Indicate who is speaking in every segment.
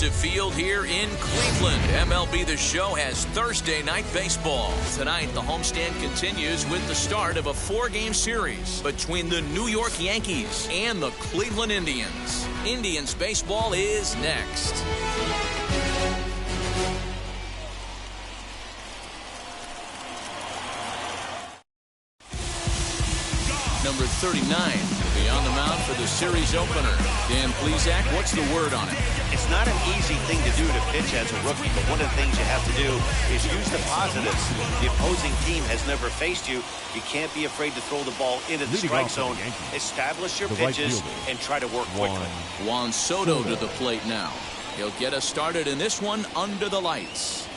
Speaker 1: Progressive Field here in Cleveland. MLB The Show has Thursday night baseball. Tonight, the homestand continues with the start of a 4-game series between the New York Yankees and the Cleveland Indians. Indians baseball is next. Number 39 will be on the mound for the series opener. Dan Plesac, what's the word on it?
Speaker 2: It's not an easy thing to do to pitch as a rookie, but one of the things you have to do is use the positives. The opposing team has never faced you. You can't be afraid to throw the ball into the strike zone. Establish your pitches and try to work quickly.
Speaker 1: Juan Soto to the plate now. He'll get us started in this one under the lights.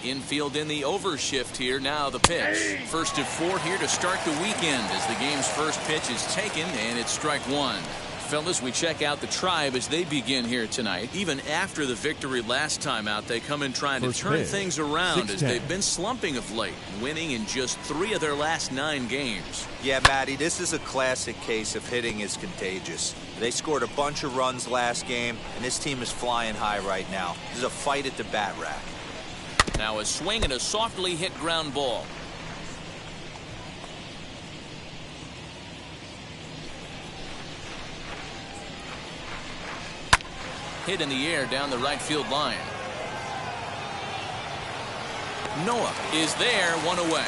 Speaker 1: Infield in the overshift here. Now the pitch. First of 4 here to start the weekend as the game's first pitch is taken, and it's strike one. Fellas, we check out the Tribe as they begin here tonight. Even after the victory last time out, they come in trying to turn things around as they've been slumping of late, winning in just 3 of their last 9 games.
Speaker 3: Yeah, Matty, this is a classic case of hitting is contagious. They scored a bunch of runs last game, and this team is flying high right now. This is a fight at the bat rack.
Speaker 1: Now a swing and a softly hit ground ball. Hit in the air down the right field line. Noah is there, 1 away.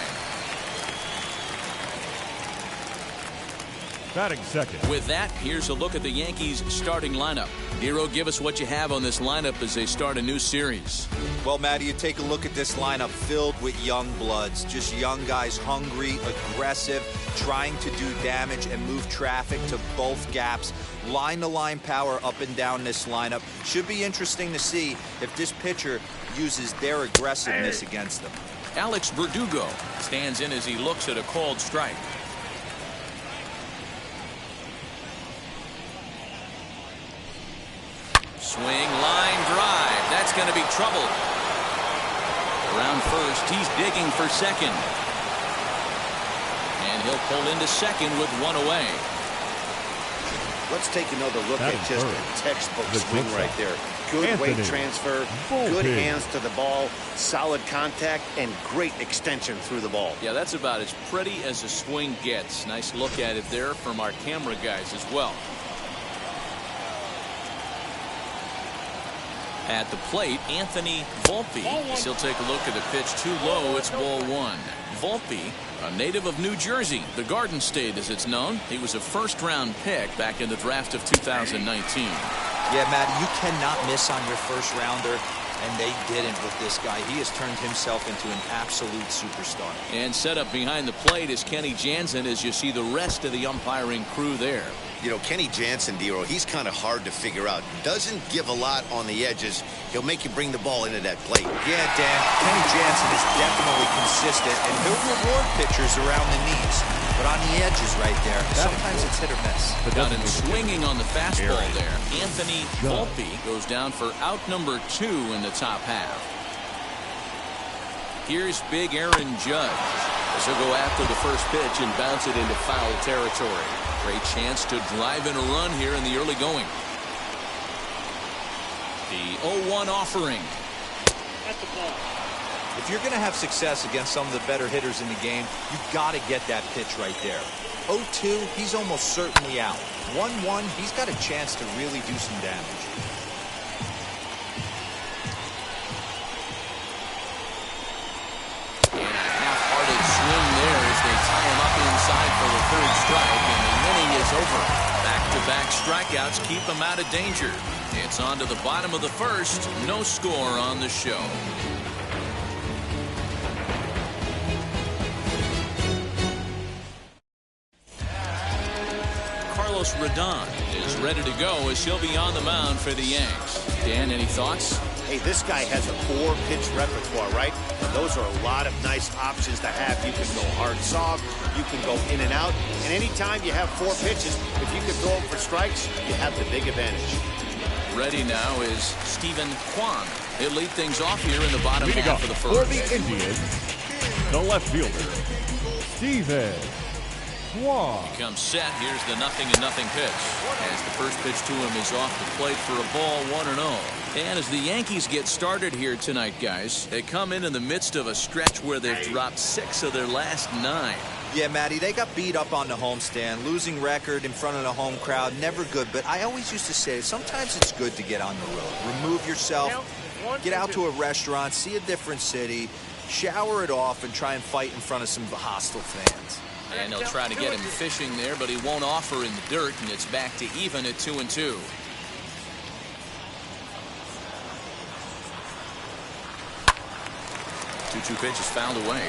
Speaker 4: Batting second.
Speaker 1: With that, here's a look at the Yankees starting lineup. Nero, give us what you have on this lineup as they start a new series.
Speaker 3: Well, Matty, you take a look at this lineup filled with young bloods. Just young guys, hungry, aggressive, trying to do damage and move traffic to both gaps. Line-to-line power up and down this lineup. Should be interesting to see if this pitcher uses their aggressiveness against them.
Speaker 1: Alex Verdugo stands in as he looks at a called strike. Swing, line, drive. That's going to be trouble. Around first, he's digging for second. And he'll pull into second with 1 away.
Speaker 2: Let's take another look at just a textbook swing right there. Good weight transfer, good hands to the ball, solid contact, and great extension through the ball.
Speaker 1: Yeah, that's about as pretty as a swing gets. Nice look at it there from our camera guys as well. At the plate, Anthony Volpe. As he'll take a look at the pitch too low. It's ball 1. Volpe, a native of New Jersey, the Garden State as it's known. He was a first-round pick back in the draft of 2019.
Speaker 3: Yeah, Matt, you cannot miss on your first rounder, and they didn't with this guy. He has turned himself into an absolute superstar.
Speaker 1: And set up behind the plate is Kenny Jansen as you see the rest of the umpiring crew there.
Speaker 2: You know, Kenny Jansen, Dero, he's kind of hard to figure out. Doesn't give a lot on the edges. He'll make you bring the ball into that plate.
Speaker 3: Yeah, Dan, Kenny Jansen is definitely consistent, and he'll reward pitchers around the knees. But on the edges right there, sometimes it's hit or miss.
Speaker 1: Got him swinging on the fastball there. Anthony Volpe goes down for out number 2 in the top half. Here's big Aaron Judge as he'll go after the first pitch and bounce it into foul territory. Great chance to drive in a run here in the early going. The 0-1 offering.
Speaker 5: At the ball.
Speaker 3: If you're going to have success against some of the better hitters in the game, you've got to get that pitch right there. 0-2, he's almost certainly out. 1-1, he's got a chance to really do some damage.
Speaker 1: And a half-hearted swing there as they tie him up inside for the 3rd strike, and the inning is over. Back-to-back strikeouts keep him out of danger. It's on to the bottom of the 1st. No score on the show. Carlos Rodon is ready to go as he'll be on the mound for the Yanks. Dan, any thoughts?
Speaker 2: Hey, this guy has a 4-pitch repertoire, right? And those are a lot of nice options to have. You can go hard, soft. You can go in and out. And anytime you have 4 pitches, if you can throw them for strikes, you have the big advantage.
Speaker 1: Ready now is Stephen Kwan. He'll lead things off here in the bottom half of the first.
Speaker 4: For the Indians, the left fielder, Stephen Kwan.
Speaker 1: He comes set. Here's the 0-0 pitch. As the first pitch to him is off the plate for a ball, 1-0. And as the Yankees get started here tonight, guys, they come in the midst of a stretch where they've dropped 6 of their last 9.
Speaker 3: Yeah, Matty, they got beat up on the homestand. Losing record in front of the home crowd, never good. But I always used to say, sometimes it's good to get on the road. Remove yourself, get out to a restaurant, see a different city, shower it off, and try and fight in front of some hostile fans.
Speaker 1: And they'll try to get him fishing there, but he won't offer in the dirt, and it's back to even at 2-2. Two pitch is fouled away.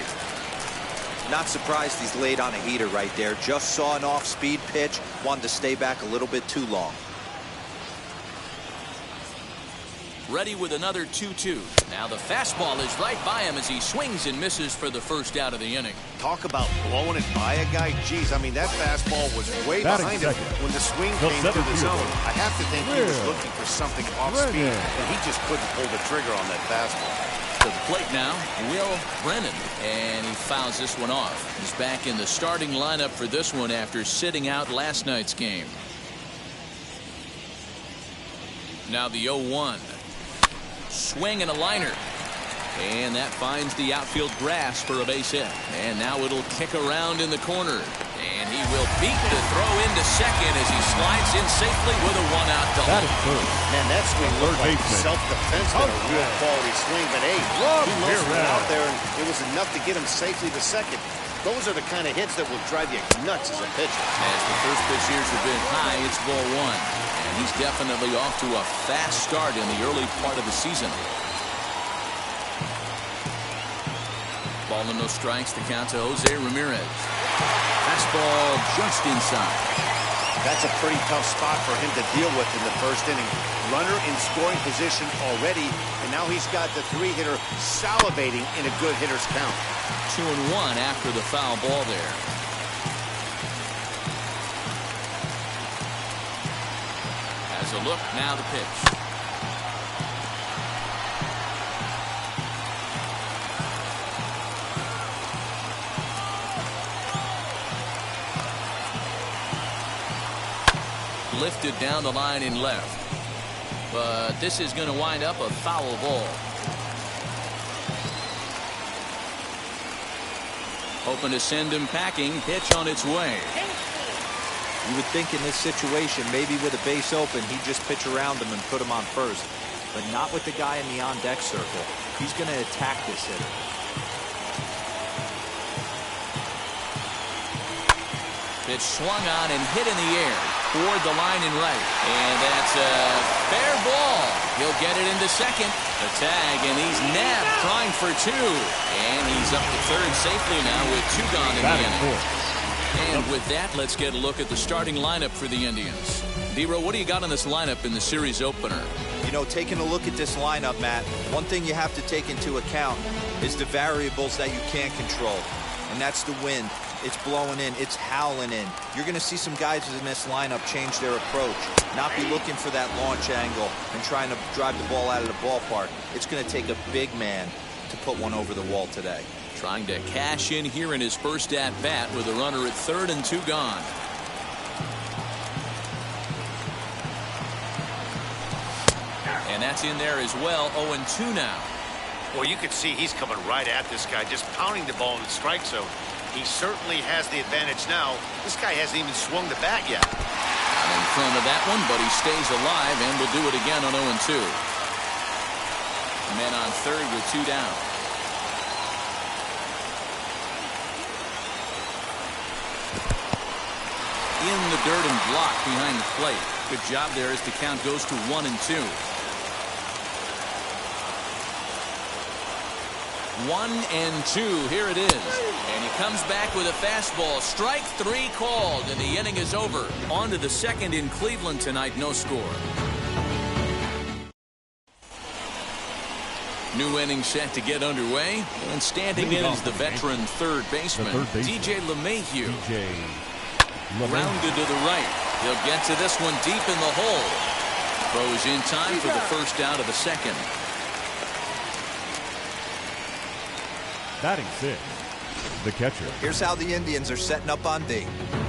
Speaker 3: Not surprised he's laid on a heater right there. Just saw an off-speed pitch, wanted to stay back a little bit too long.
Speaker 1: Ready with another 2-2. Now the fastball is right by him as he swings and misses for the first out of the inning.
Speaker 2: Talk about blowing it by a guy. Geez, I mean, that fastball was way behind him when the swing came through the zone. I have to think he was looking for something off speed, and he just couldn't pull the trigger on that fastball.
Speaker 1: To the plate now, Will Brennan, and he fouls this one off. He's back in the starting lineup for this one after sitting out last night's game. Now the 0-1. Swing and a liner. And that finds the outfield grass for a base hit. And now it'll kick around in the corner. And he will beat the throw into second as he slides in safely with a 1-out double.
Speaker 4: That is good.
Speaker 2: Man, that swing looked like self-defense and a real quality swing. But hey, he muscled it out there, and it was enough to get him safely to second. Those are the kind of hits that will drive you nuts as a pitcher.
Speaker 1: As the first pitch here has been high, it's ball 1. And he's definitely off to a fast start in the early part of the season. Ball and no strikes. The count to Jose Ramirez. Fastball just inside.
Speaker 2: That's a pretty tough spot for him to deal with in the first inning. Runner in scoring position already, and now he's got the 3-hitter salivating in a good hitter's count.
Speaker 1: 2-1 after the foul ball there. As a look, now the pitch. Lifted down the line in left. But this is going to wind up a foul ball. Hoping to send him packing. Pitch on its way.
Speaker 3: You would think in this situation, maybe with a base open, he'd just pitch around him and put him on first. But not with the guy in the on-deck circle. He's going to attack this hitter.
Speaker 1: Pitch swung on and hit in the air toward the line and right. And that's a fair ball. He'll get it into second. A tag, and he's nabbed trying for 2. And he's up to third safely now with 2 gone in the inning. And with that, let's get a look at the starting lineup for the Indians. D-Row, what do you got on this lineup in the series opener?
Speaker 3: You know, taking a look at this lineup, Matt, one thing you have to take into account is the variables that you can't control. And that's the wind. It's blowing in. It's howling in. You're going to see some guys in this lineup change their approach, not be looking for that launch angle and trying to drive the ball out of the ballpark. It's going to take a big man to put one over the wall today.
Speaker 1: Trying to cash in here in his first at-bat with a runner at third and 2 gone. And that's in there as well. 0-2 now.
Speaker 2: Well, you can see he's coming right at this guy, just pounding the ball in the strike zone. He certainly has the advantage now. This guy hasn't even swung the bat yet.
Speaker 1: In front of that one, but he stays alive and will do it again on 0-2. Men on third with 2 down. In the dirt and blocked behind the plate. Good job there as the count goes to 1-2. 1-2. Here it is. And he comes back with a fastball. Strike 3 called, and the inning is over. On to the second in Cleveland tonight. No score. New inning set to get underway. And standing in is the veteran third baseman, DJ LeMahieu. Grounded to the right. He'll get to this one deep in the hole. Throws in time for the first out of the second.
Speaker 4: Batting sixth, the catcher.
Speaker 3: Here's how the Indians are setting up on D.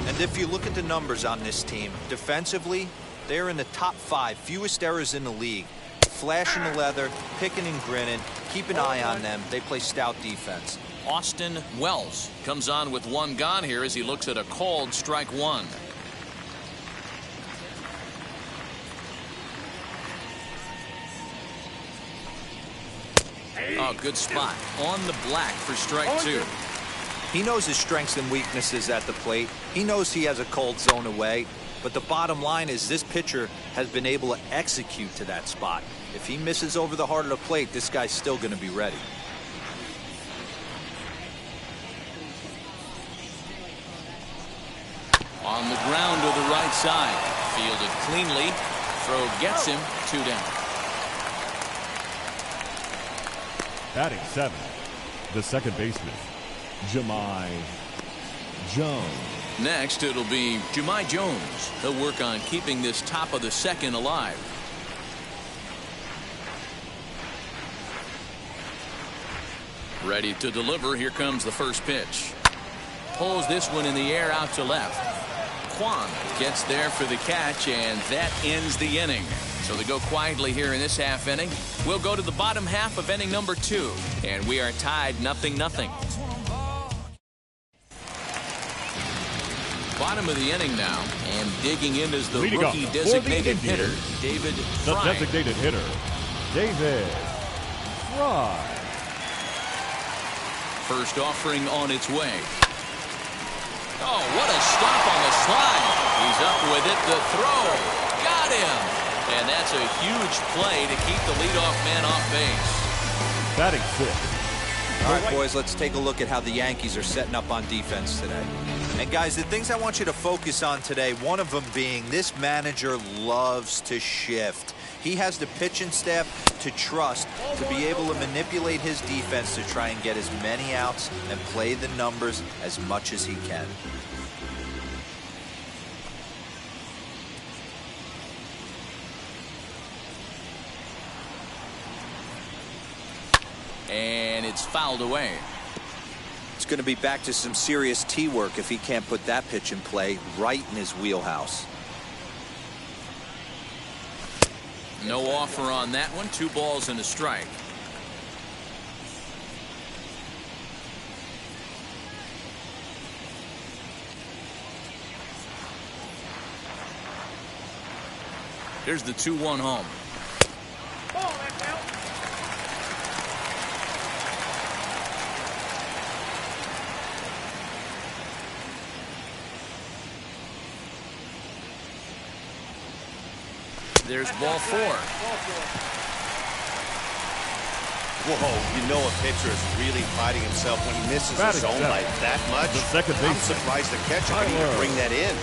Speaker 3: And if you look at the numbers on this team, defensively, they're in the top 5 fewest errors in the league. Flashing the leather, picking and grinning. Keep an eye on them. They play stout defense.
Speaker 1: Austin Wells comes on with one gone here as he looks at a called strike one. Oh, good spot on the black for strike two.
Speaker 3: He knows his strengths and weaknesses at the plate. He knows he has a cold zone away. But the bottom line is this pitcher has been able to execute to that spot. If he misses over the heart of the plate, this guy's still going to be ready.
Speaker 1: On the ground to the right side. Fielded cleanly. Throw gets him. 2 down.
Speaker 4: Batting seventh, the second baseman, Jahmai Jones.
Speaker 1: Next, it'll be Jahmai Jones. He'll work on keeping this top of the second alive. Ready to deliver. Here comes the first pitch. Pulls this one in the air out to left. Kwan gets there for the catch, and that ends the inning. So they go quietly here in this half inning. We'll go to the bottom half of inning number 2, and we are tied 0-0. Bottom of the inning now, and digging in is the rookie designated hitter, David Fry.
Speaker 4: The designated hitter, David Fry.
Speaker 1: First offering on its way. Oh, what a stop on the slide. He's up with it. The throw. Got him. And that's a huge play to keep the leadoff man off base.
Speaker 4: Batting sixth.
Speaker 3: All right, boys, let's take a look at how the Yankees are setting up on defense today. And guys, the things I want you to focus on today, one of them being this manager loves to shift. He has the pitching staff to trust to be able to manipulate his defense to try and get as many outs and play the numbers as much as he can.
Speaker 1: And it's fouled away.
Speaker 3: It's going to be back to some serious tee work if he can't put that pitch in play right in his wheelhouse.
Speaker 1: No offer on that one. 2 balls and a strike. Here's the 2-1 home. There's ball 4.
Speaker 2: Whoa, you know a pitcher is really fighting himself when he misses the zone by that much.
Speaker 4: The second
Speaker 2: I'm
Speaker 4: baseman,
Speaker 2: surprised the catcher can even bring that in.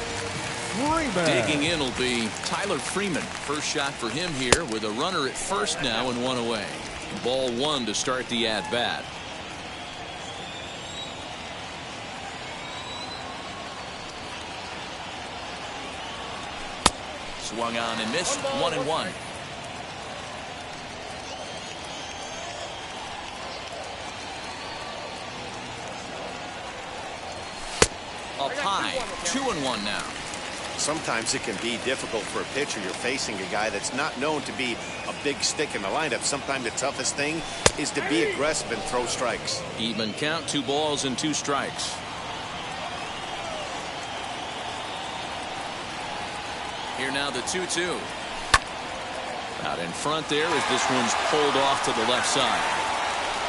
Speaker 1: Digging in will be Tyler Freeman. First shot for him here with a runner at first now and 1 away. Ball 1 to start the at-bat. Swung on and missed. 1-1. Up high. 2-1 now.
Speaker 2: Sometimes it can be difficult for a pitcher. You're facing a guy that's not known to be a big stick in the lineup. Sometimes the toughest thing is to be aggressive and throw strikes.
Speaker 1: Even count. 2 balls and 2 strikes. Here now the 2-2. Out in front there as this one's pulled off to the left side.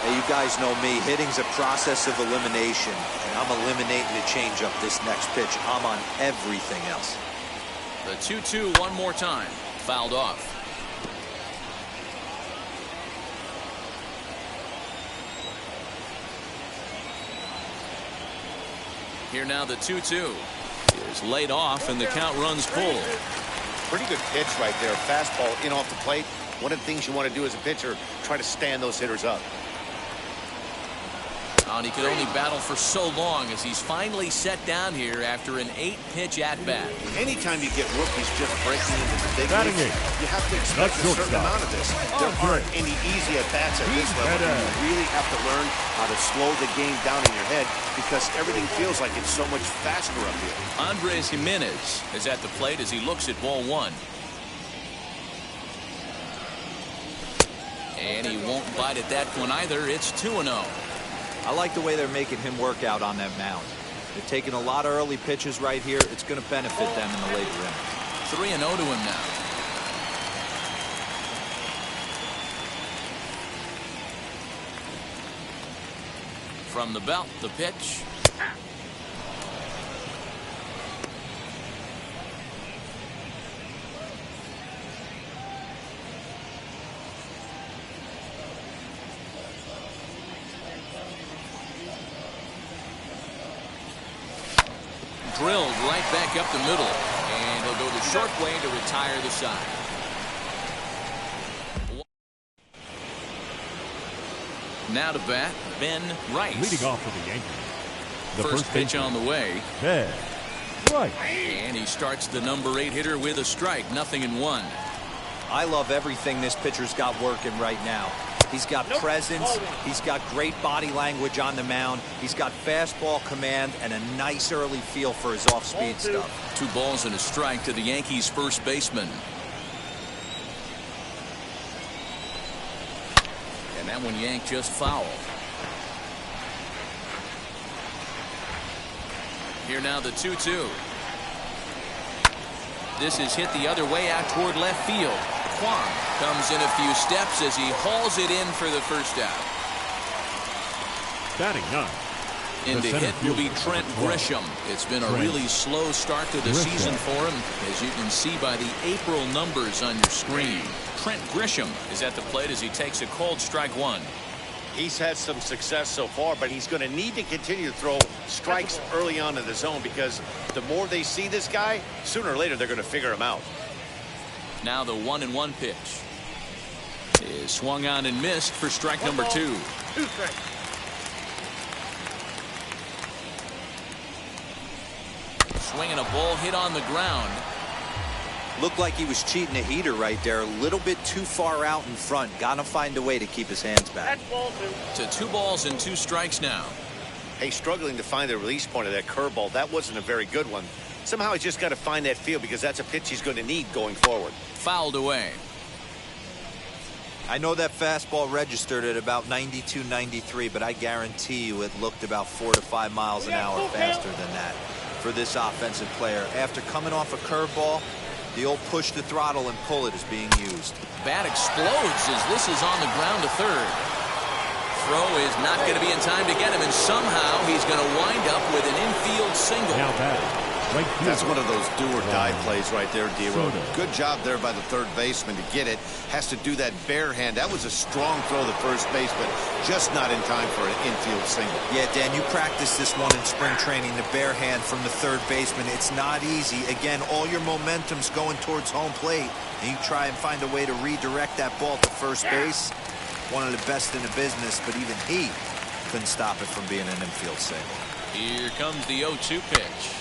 Speaker 3: Hey, you guys know me. Hitting's a process of elimination, and I'm eliminating the changeup this next pitch. I'm on everything else.
Speaker 1: The 2-2 one more time. Fouled off. Here now the 2-2 is laid off and the count runs full.
Speaker 2: Pretty good pitch right there. Fastball in off the plate. One of the things you want to do as a pitcher, try to stand those hitters up.
Speaker 1: And he could only battle for so long as he's finally set down here after an 8-pitch at-bat.
Speaker 2: Anytime you get rookies just breaking into the big
Speaker 4: Batting
Speaker 2: leagues, you have to expect a certain amount of this. There aren't any easy at-bats at this level. You really have to learn how to slow the game down in your head because everything feels like it's so much faster up here.
Speaker 1: Andres Jimenez is at the plate as he looks at ball one. And he won't bite at that one either. It's 2-0.
Speaker 3: I like the way they're making him work out on that mound. They're taking a lot of early pitches right here. It's going to benefit them in the later innings.
Speaker 1: 3-0 to him now. From the belt, the pitch. Drilled right back up the middle, and he'll go the short way to retire the side. Now to bat, Ben Rice.
Speaker 4: Leading off for the Yankees. The
Speaker 1: First pitch on the way.
Speaker 4: Ben Rice.
Speaker 1: And he starts the number 8 hitter with a strike, 0-1.
Speaker 3: I love everything this pitcher's got working right now. He's got presence. He's got great body language on the mound. He's got fastball command and a nice early feel for his off-speed stuff.
Speaker 1: 2 balls and a strike to the Yankees' first baseman. And that one yanked just foul. Here now the 2-2. This is hit the other way out toward left field. Kwon comes in a few steps as he hauls it in for the first out.
Speaker 4: Batting 9.
Speaker 1: In the hit will be Trent Grisham. It's been a really slow start to the season for him, as you can see by the April numbers on your screen. Trent Grisham is at the plate as he takes a cold strike 1.
Speaker 2: He's had some success so far, but he's going to need to continue to throw strikes early on in the zone because the more they see this guy, sooner or later they're going to figure him out.
Speaker 1: Now the 1-1 pitch is swung on and missed for strike number 2. Swinging a ball hit on the ground.
Speaker 3: Looked like he was cheating a heater right there. A little bit too far out in front. Gotta find a way to keep his hands back.
Speaker 1: To 2 balls and 2 strikes now.
Speaker 2: Hey, struggling to find the release point of that curveball. That wasn't a very good one. Somehow he's just got to find that feel because that's a pitch he's going to need going forward.
Speaker 1: Fouled away.
Speaker 3: I know that fastball registered at about 92, 93, but I guarantee you it looked about 4 to 5 miles an hour faster than that for this offensive player. After coming off a curveball, the old push the throttle and pull it is being used.
Speaker 1: Bat explodes as this is on the ground to third. Throw is not going to be in time to get him, and somehow he's going to wind up with an infield single.
Speaker 4: Now batting. Right.
Speaker 6: That's one of those do-or-die plays right there, D-Road. Good job there by the third baseman to get it. Has to do that bare hand. That was a strong throw to first base, but just not in time for an infield single.
Speaker 3: Yeah, Dan, you practiced this one in spring training, the bare hand from the third baseman. It's not easy. Again, all your momentum's going towards home plate, and you try and find a way to redirect that ball to first base. One of the best in the business, but even he couldn't stop it from being an infield single.
Speaker 1: Here comes the 0-2 pitch.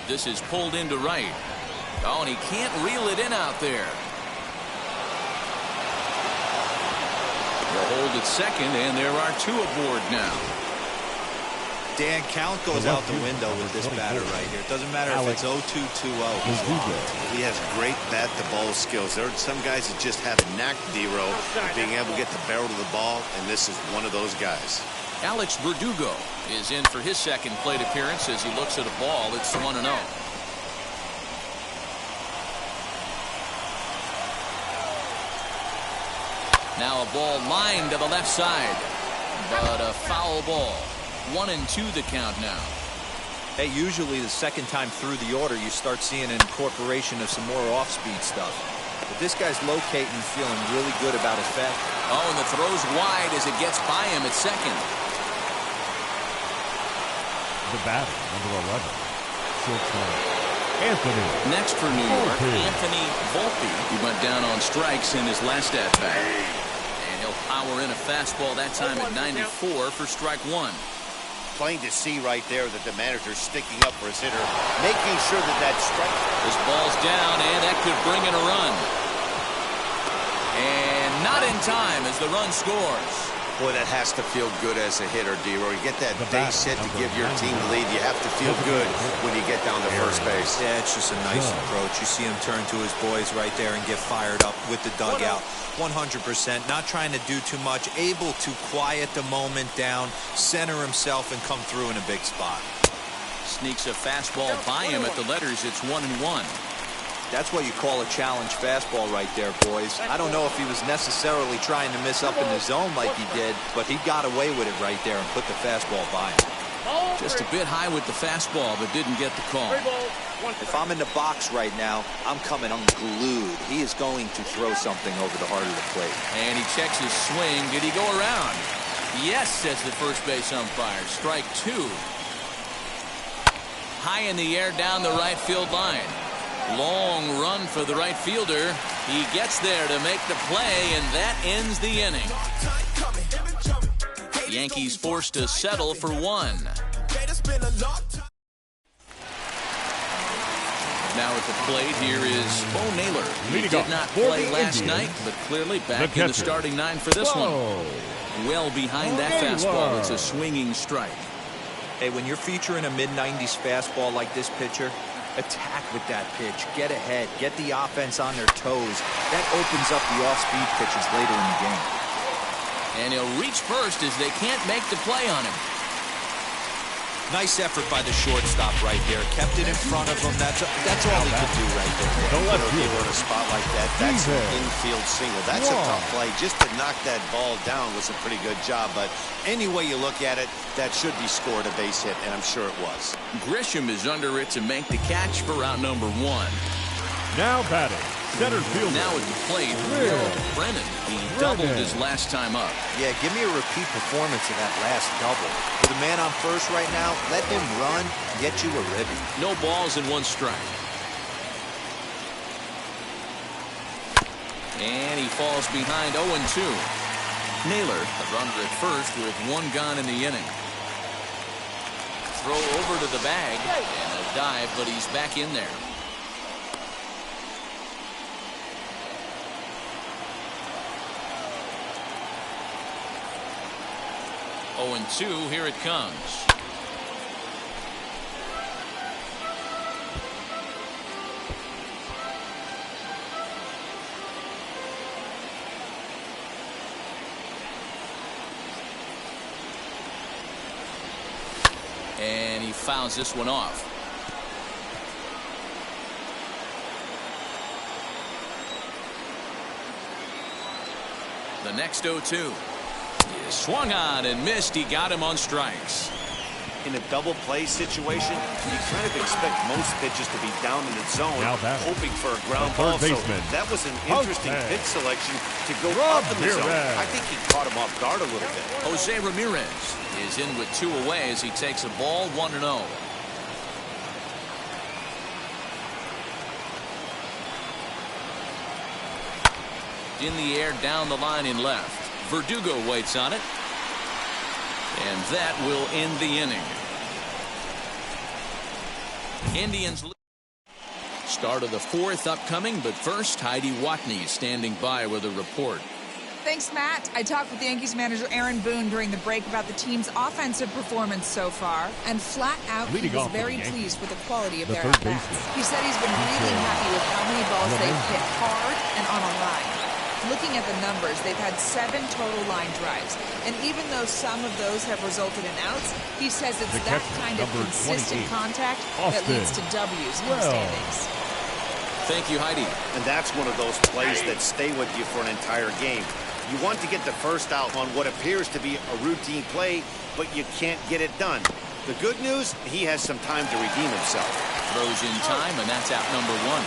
Speaker 1: This is pulled into right. Oh, and he can't reel it in out there. The hold at second, and there are 2 aboard now.
Speaker 3: Dan, count goes out the window with this batter right here. It doesn't matter if it's 0-2, 2-0.
Speaker 6: He has great bat-to-ball skills. There are some guys that just have a knack, D-Row, of being able to get the barrel to the ball, and this is one of those guys.
Speaker 1: Alex Verdugo is in for his second plate appearance as he looks at a ball. It's 1-0. Now a ball lined to the left side, but a foul ball. 1-2 the count now.
Speaker 3: Hey, usually the second time through the order, you start seeing an incorporation of some more off-speed stuff. But this guy's locating, feeling really good about his fastball.
Speaker 1: Oh, and the throw's wide as it gets by him at second.
Speaker 4: The batter, number 11. Shortstop, Anthony.
Speaker 1: Next for New York,
Speaker 4: Volpe.
Speaker 1: Anthony Volpe. He went down on strikes in his last at-bat. And he'll power in a fastball that time at 94 for strike one.
Speaker 2: Plain to see right there that the manager's sticking up for his hitter, making sure that that strike.
Speaker 1: This ball's down, and that could bring in a run. And not in time as the run scores.
Speaker 6: Boy, that has to feel good as a hitter, D-Roy. You get that base hit to give your team the lead. You have to feel good when you get down to first base.
Speaker 3: Yeah, it's just a nice approach. You see him turn to his boys right there and get fired up with the dugout. 100%, not trying to do too much, able to quiet the moment down, center himself, and come through in a big spot.
Speaker 1: Sneaks a fastball by him at the letters. It's 1-1.
Speaker 3: That's what you call a challenge fastball right there, boys. I don't know if he was necessarily trying to miss up in the zone like he did, but he got away with it right there and put the fastball by him.
Speaker 1: Just a bit high with the fastball, but didn't get the call.
Speaker 3: If I'm in the box right now, I'm coming unglued. He is going to throw something over the heart of the plate.
Speaker 1: And he checks his swing. Did he go around? Yes, says the first base umpire. Strike two. High in the air down the right field line. Long run for the right fielder. He gets there to make the play, and that ends the inning. Yankees forced to settle for one. Now at the plate, here is Bo Naylor. He did not play last night, but clearly back in the starting nine for this one. Well behind that fastball. It's a swinging strike.
Speaker 3: Hey, when you're featuring a mid-90s fastball like this pitcher, attack with that pitch. Get ahead. Get the offense on their toes. That opens up the off-speed pitches later in the game.
Speaker 1: And he'll reach first as they can't make the play on him.
Speaker 3: Nice effort by the shortstop right there. Kept it in front of him. That's all he could do right there.
Speaker 6: The left field in a spot like that. That's an infield single. That's a tough play. Just to knock that ball down was a pretty good job. But any way you look at it, that should be scored a base hit, and I'm sure it was.
Speaker 1: Grisham is under it to make the catch for out number one.
Speaker 4: Now batting, center fielder.
Speaker 1: Now at the plate, Will Brennan. He doubled his last time up.
Speaker 3: Yeah, give me a repeat performance of that last double. With a man on first right now, let him run, get you a ribby.
Speaker 1: No balls and one strike. And he falls behind 0-2. Naylor, a runner at first with one gone in the inning. Throw over to the bag and a dive, but he's back in there. Oh, and 2, here it comes. And he fouls this one off. The next 0-2. He swung on and missed. He got him on strikes.
Speaker 2: In a double play situation, you kind of expect most pitches to be down in the zone, hoping for a ground ball. So that was an interesting pitch selection to go up in the zone. I think he caught him off guard a little bit.
Speaker 1: Jose Ramirez is in with 2 away as he takes a ball 1-0. In the air down the line in left. Verdugo waits on it. And that will end the inning. Indians start of the 4th upcoming, but first Heidi Watney standing by with a report.
Speaker 7: Thanks, Matt. I talked with Yankees manager Aaron Boone during the break about the team's offensive performance so far, and flat out he was very pleased with the quality of their at-bats. He said he's been really happy with how many balls they've hit hard and on a line. Looking at the numbers, they've had 7 total line drives, and even though some of those have resulted in outs, he says it's that kind of consistent contact that leads to W's in the standings.
Speaker 1: Thank you, Heidi.
Speaker 2: And that's one of those plays that stay with you for an entire game. You want to get the first out on what appears to be a routine play, but you can't get it done. The good news, he has some time to redeem himself.
Speaker 1: Throws in time, and that's out number 1.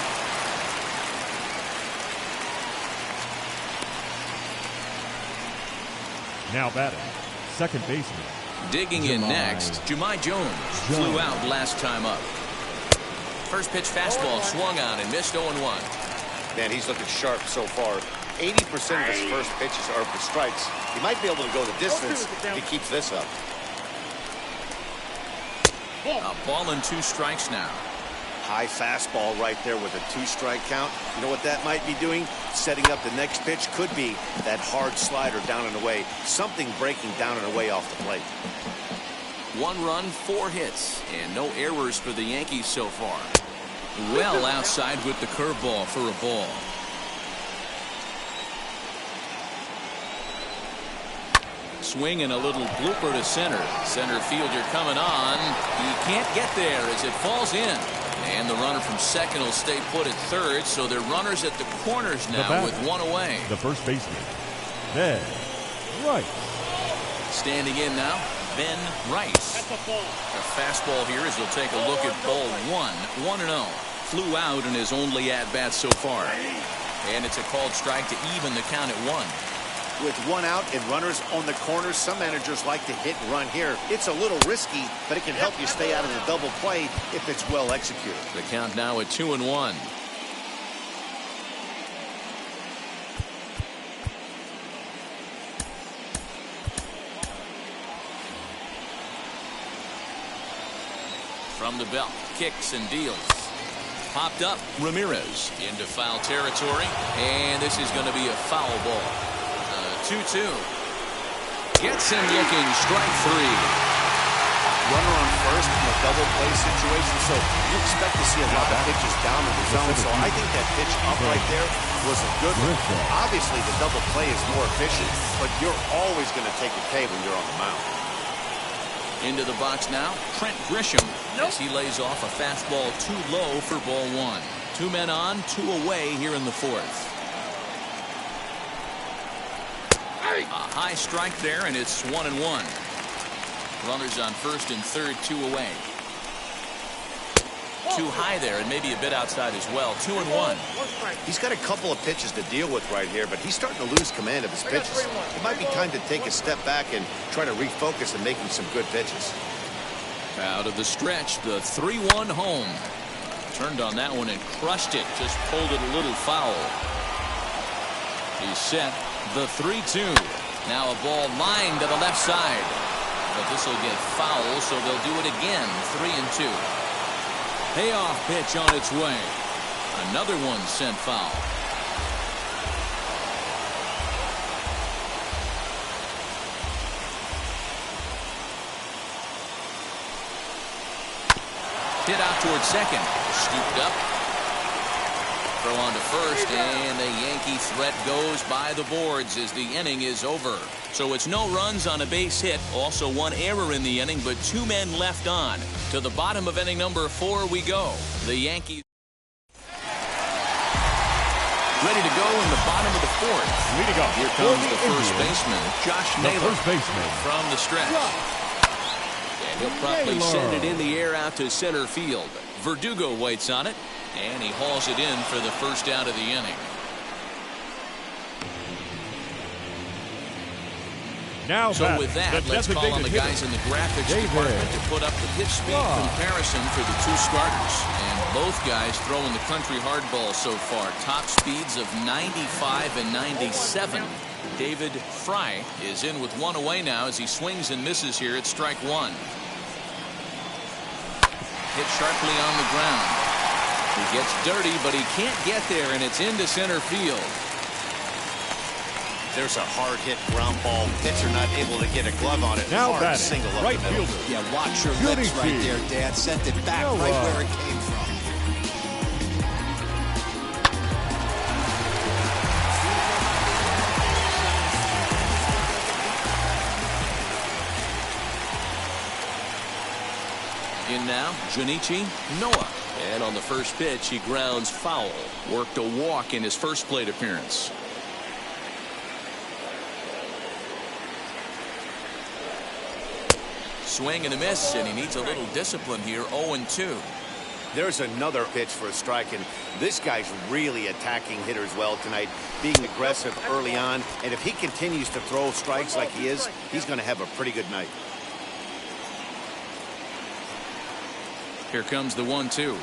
Speaker 4: Now batting, second baseman,
Speaker 1: Digging in next, Jahmai Jones flew out last time up. First pitch fastball swung on and missed 0-1.
Speaker 2: Man, he's looking sharp so far. 80% of his first pitches are for strikes. He might be able to go the distance if he keeps this up.
Speaker 1: A ball and 2 strikes now.
Speaker 2: High fastball right there with a 2-strike count. You know what that might be doing? Setting up the next pitch. Could be that hard slider down and away. Something breaking down and away off the plate.
Speaker 1: 1 run, 4 hits, and no errors for the Yankees so far. Well outside with the curveball for a ball. Swing and a little blooper to center. Center fielder coming on. He can't get there as it falls in. And the runner from second will stay put at third, so they're runners at the corners now with 1 away.
Speaker 4: The first baseman, Ben Rice.
Speaker 1: Standing in now, Ben Rice. A fastball here as he'll take a look at ball 1. 1-0. Flew out in his only at-bat so far. And it's a called strike to even the count at 1.
Speaker 2: With 1 out and runners on the corners, some managers like to hit and run here. It's a little risky, but it can help you stay out of the double play if it's well executed.
Speaker 1: The count now at 2-1. From the belt, kicks and deals. Popped up, Ramirez into foul territory, and this is going to be a foul ball. 2-2. Gets him looking, strike 3.
Speaker 2: Runner on first in a double play situation, so you expect to see a lot of pitches down in the zone. So I think that pitch up right there was a good one. Obviously, the double play is more efficient, but you're always going to take a K when you're on the mound.
Speaker 1: Into the box now, Trent Grisham as he lays off a fastball too low for ball 1. 2 men on, 2 away here in the 4th. A high strike there, and it's 1-1. Runners on first and third, 2 away. Too high there, and maybe a bit outside as well. 2-1.
Speaker 2: He's got a couple of pitches to deal with right here, but he's starting to lose command of his pitches. It might be time to take a step back and try to refocus on making some good pitches.
Speaker 1: Out of the stretch, the 3-1 home. Turned on that one and crushed it. Just pulled it a little foul. He's set. The 3-2. Now a ball lined to the left side. But this will get foul, so they'll do it again. 3-2. Payoff pitch on its way. Another one sent foul. Hit out towards second. Scooped up. Throw on to first, and the Yankee threat goes by the boards as the inning is over. So it's no runs on a base hit. Also 1 error in the inning, but 2 men left on. To the bottom of inning number 4 we go. The Yankees ready to go in the bottom of the 4th.
Speaker 4: Leading off
Speaker 1: Here comes the first baseman, Josh Naylor, from the stretch. And he'll promptly send it in the air out to center field. Verdugo waits on it, and he hauls it in for the first out of the inning.
Speaker 4: Now
Speaker 1: so with that, let's call on the guys in the graphics department to put up the pitch speed comparison for the 2 starters. And both guys throwing the country hardball so far. Top speeds of 95 and 97. David Fry is in with 1 away now as he swings and misses here at strike 1. Hit sharply on the ground. He gets dirty, but he can't get there, and it's into center field.
Speaker 2: There's a hard hit ground ball. Pitcher not able to get a glove on it.
Speaker 4: Now
Speaker 2: hard single up
Speaker 4: right
Speaker 2: the middle.
Speaker 4: fielder.
Speaker 3: Yeah, watch your lips right there, Dad. Sent it back right where it came from.
Speaker 1: In now, Junichi Noah. And on the first pitch, he grounds foul. Worked a walk in his first plate appearance. Swing and a miss, and he needs a little discipline here. 0-2.
Speaker 2: There's another pitch for a strike, and this guy's really attacking hitters well tonight, being aggressive early on. And if he continues to throw strikes like he is, he's going to have a pretty good night.
Speaker 1: Here comes the 1-2.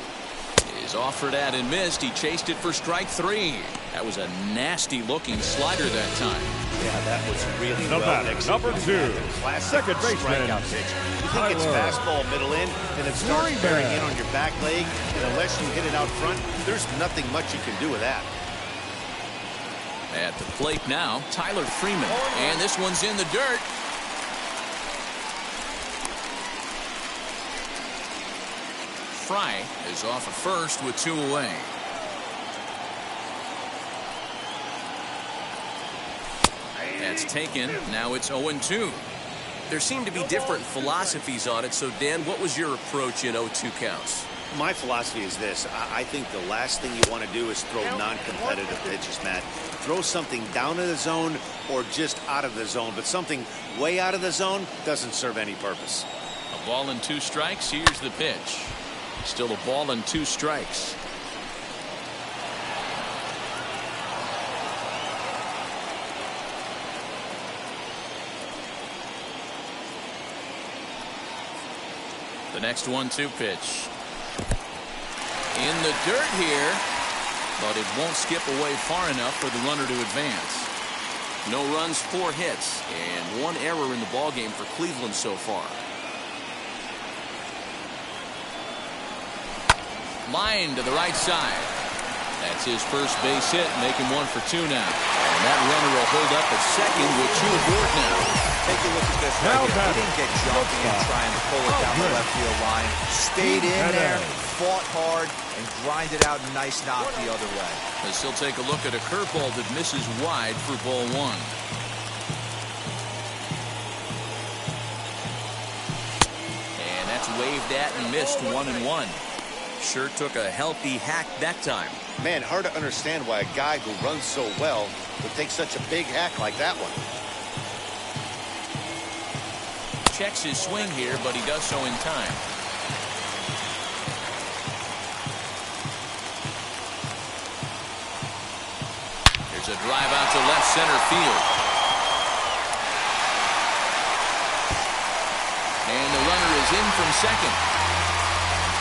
Speaker 1: Is offered at and missed. He chased it for strike 3. That was a nasty looking slider that time.
Speaker 2: Yeah, that was really well executed.
Speaker 4: Number 2, second baseman,
Speaker 2: strikeout pitch. You think it's fastball middle in, and it starts bearing in on your back leg, and unless you hit it out front, there's nothing much you can do with that.
Speaker 1: At the plate now, Tyler Freeman, and this one's in the dirt. Fry is off at first with 2 away. That's taken. Now it's 0-2.
Speaker 8: There seem to be different philosophies on it. So, Dan, what was your approach in 0-2 counts?
Speaker 2: My philosophy is this. I think the last thing you want to do is throw non-competitive pitches, Matt. Throw something down in the zone or just out of the zone. But something way out of the zone doesn't serve any purpose.
Speaker 1: A ball and 2 strikes. Here's the pitch. Still a ball and 2 strikes. The next 1-2 pitch. In the dirt here, but it won't skip away far enough for the runner to advance. No runs, 4 hits, and 1 error in the ballgame for Cleveland so far. Line to the right side. That's his first base hit, making 1 for 2 now. And that runner will hold up at second with 2 aboard now.
Speaker 3: Take a look at this right here. He didn't get jumpy and trying to pull it down the left field line. Stayed in there, fought hard, and grinded out a nice knock the other way.
Speaker 1: As he'll take a look at a curveball that misses wide for ball 1. And that's waved at and missed 1-1. Sure took a healthy hack that time.
Speaker 2: Man, hard to understand why a guy who runs so well would take such a big hack like that one.
Speaker 1: Checks his swing here, but he does so in time. There's a drive out to left center field. And the runner is in from second.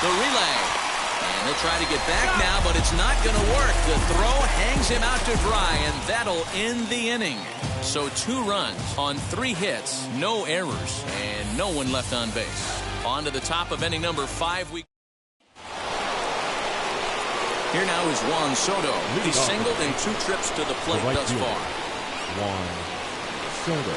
Speaker 1: The relay. And he'll try to get back now, but it's not going to work. The throw hangs him out to dry, and that'll end the inning. So 2 runs on 3 hits, no errors, and no one left on base. On to the top of inning number 5. Here now is Juan Soto. He's singled in 2 trips to the plate thus far.
Speaker 4: Juan Soto.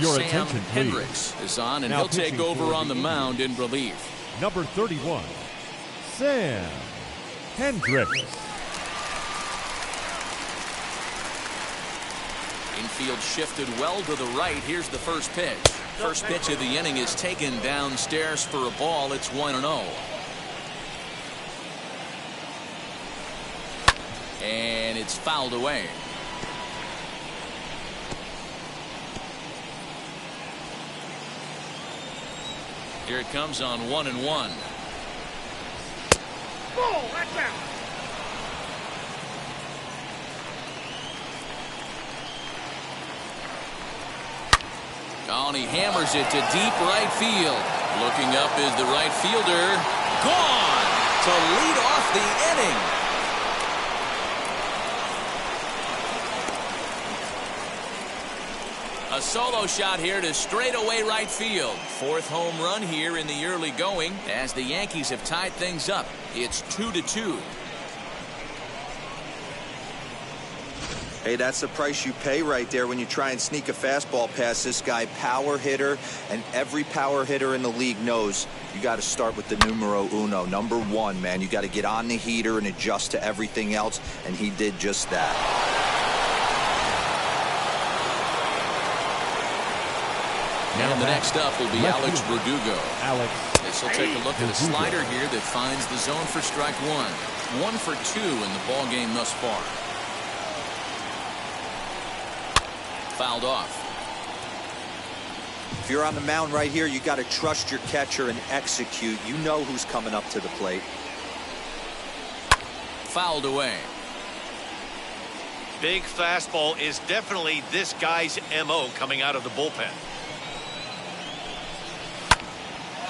Speaker 4: Your
Speaker 1: Sam
Speaker 4: attention, please.
Speaker 1: Hendricks is on, and
Speaker 4: Now
Speaker 1: he'll take over on the mound in relief.
Speaker 4: Number 31, Sam Hendricks.
Speaker 1: Infield shifted well to the right. Here's the first pitch. First pitch of the inning is taken downstairs for a ball. It's 1-0. And it's fouled away. Here it comes on 1-1.
Speaker 5: Ball, that's out.
Speaker 1: Oh, and he hammers it to deep right field. Looking up is the right fielder. Gone to lead off the inning. A solo shot here to straightaway right field. 4th home run here in the early going as the Yankees have tied things up. It's 2-2.
Speaker 3: Hey, that's the price you pay right there when you try and sneak a fastball past this guy. Power hitter, and every power hitter in the league knows you got to start with the numero uno, number 1, man. You got to get on the heater and adjust to everything else, and he did just that.
Speaker 1: And the next up will be Alex Verdugo.
Speaker 4: Alex.
Speaker 1: This will take a look at a slider here that finds the zone for strike 1. 1 for 2 in the ball game thus far. Fouled off.
Speaker 3: If you're on the mound right here, you got to trust your catcher and execute. You know who's coming up to the plate.
Speaker 1: Fouled away.
Speaker 2: Big fastball is definitely this guy's MO coming out of the bullpen.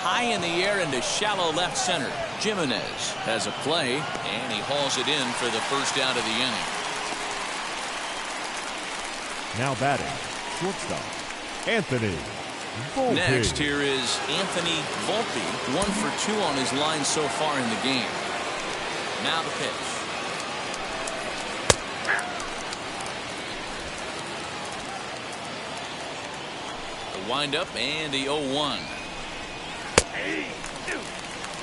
Speaker 1: high in the air into shallow left center. Jimenez has a play, and he hauls it in for the first out of the inning.
Speaker 4: Now batting, shortstop, Anthony Volpe.
Speaker 1: Next here is Anthony Volpe, 1 for 2 on his line so far in the game. Now the pitch. The windup and the 0-1.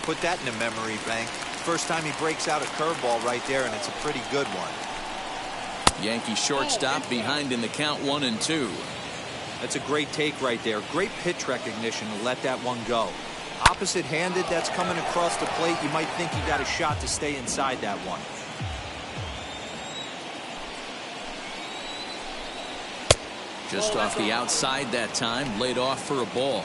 Speaker 3: Put that in the memory bank. First time he breaks out a curveball right there, and it's a pretty good one.
Speaker 1: Yankee shortstop behind in the count 1-2.
Speaker 3: That's a great take right there. Great pitch recognition to let that one go. Opposite-handed, that's coming across the plate. You might think he got a shot to stay inside that one.
Speaker 1: Just off the outside that time, laid off for a ball.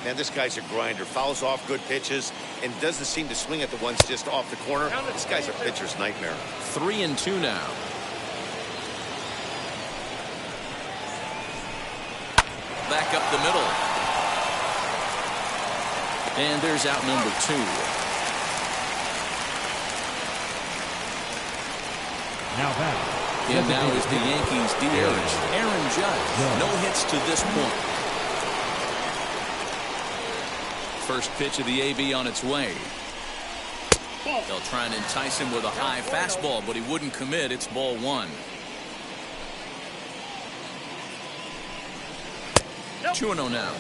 Speaker 2: Man, this guy's a grinder. Fouls off good pitches and doesn't seem to swing at the ones just off the corner. This guy's a pitcher's nightmare.
Speaker 1: 3-2 now. Back up the middle. And there's out number 2.
Speaker 4: Now back.
Speaker 1: And now is the Yankees' DH, Aaron Judge. No hits to this point. First pitch of the AB on its way. They'll try and entice him with a high fastball, but he wouldn't commit. It's ball 1. 2-0 now.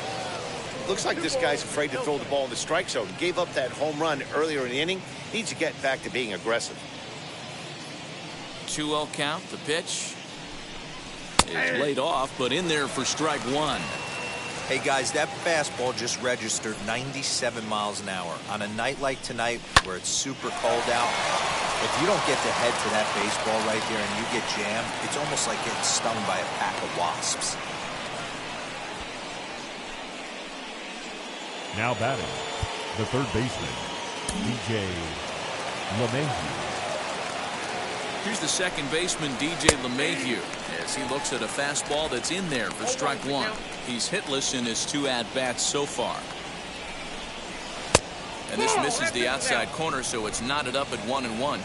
Speaker 2: Looks like this guy's afraid to throw the ball in the strike zone. Gave up that home run earlier in the inning. Needs to get back to being aggressive.
Speaker 1: 2-0 count. The pitch is laid off, but in there for strike 1.
Speaker 3: Hey, guys, that fastball just registered 97 miles an hour. On a night like tonight where it's super cold out, if you don't get the head to that baseball right there and you get jammed, it's almost like getting stung by a pack of wasps.
Speaker 4: Now batting, the third baseman, DJ LeMahieu.
Speaker 1: Here's the second baseman, DJ LeMahieu, as he looks at a fastball that's in there for strike 1. He's hitless in his 2 at-bats so far. And this misses the outside corner, so it's knotted up at 1-1.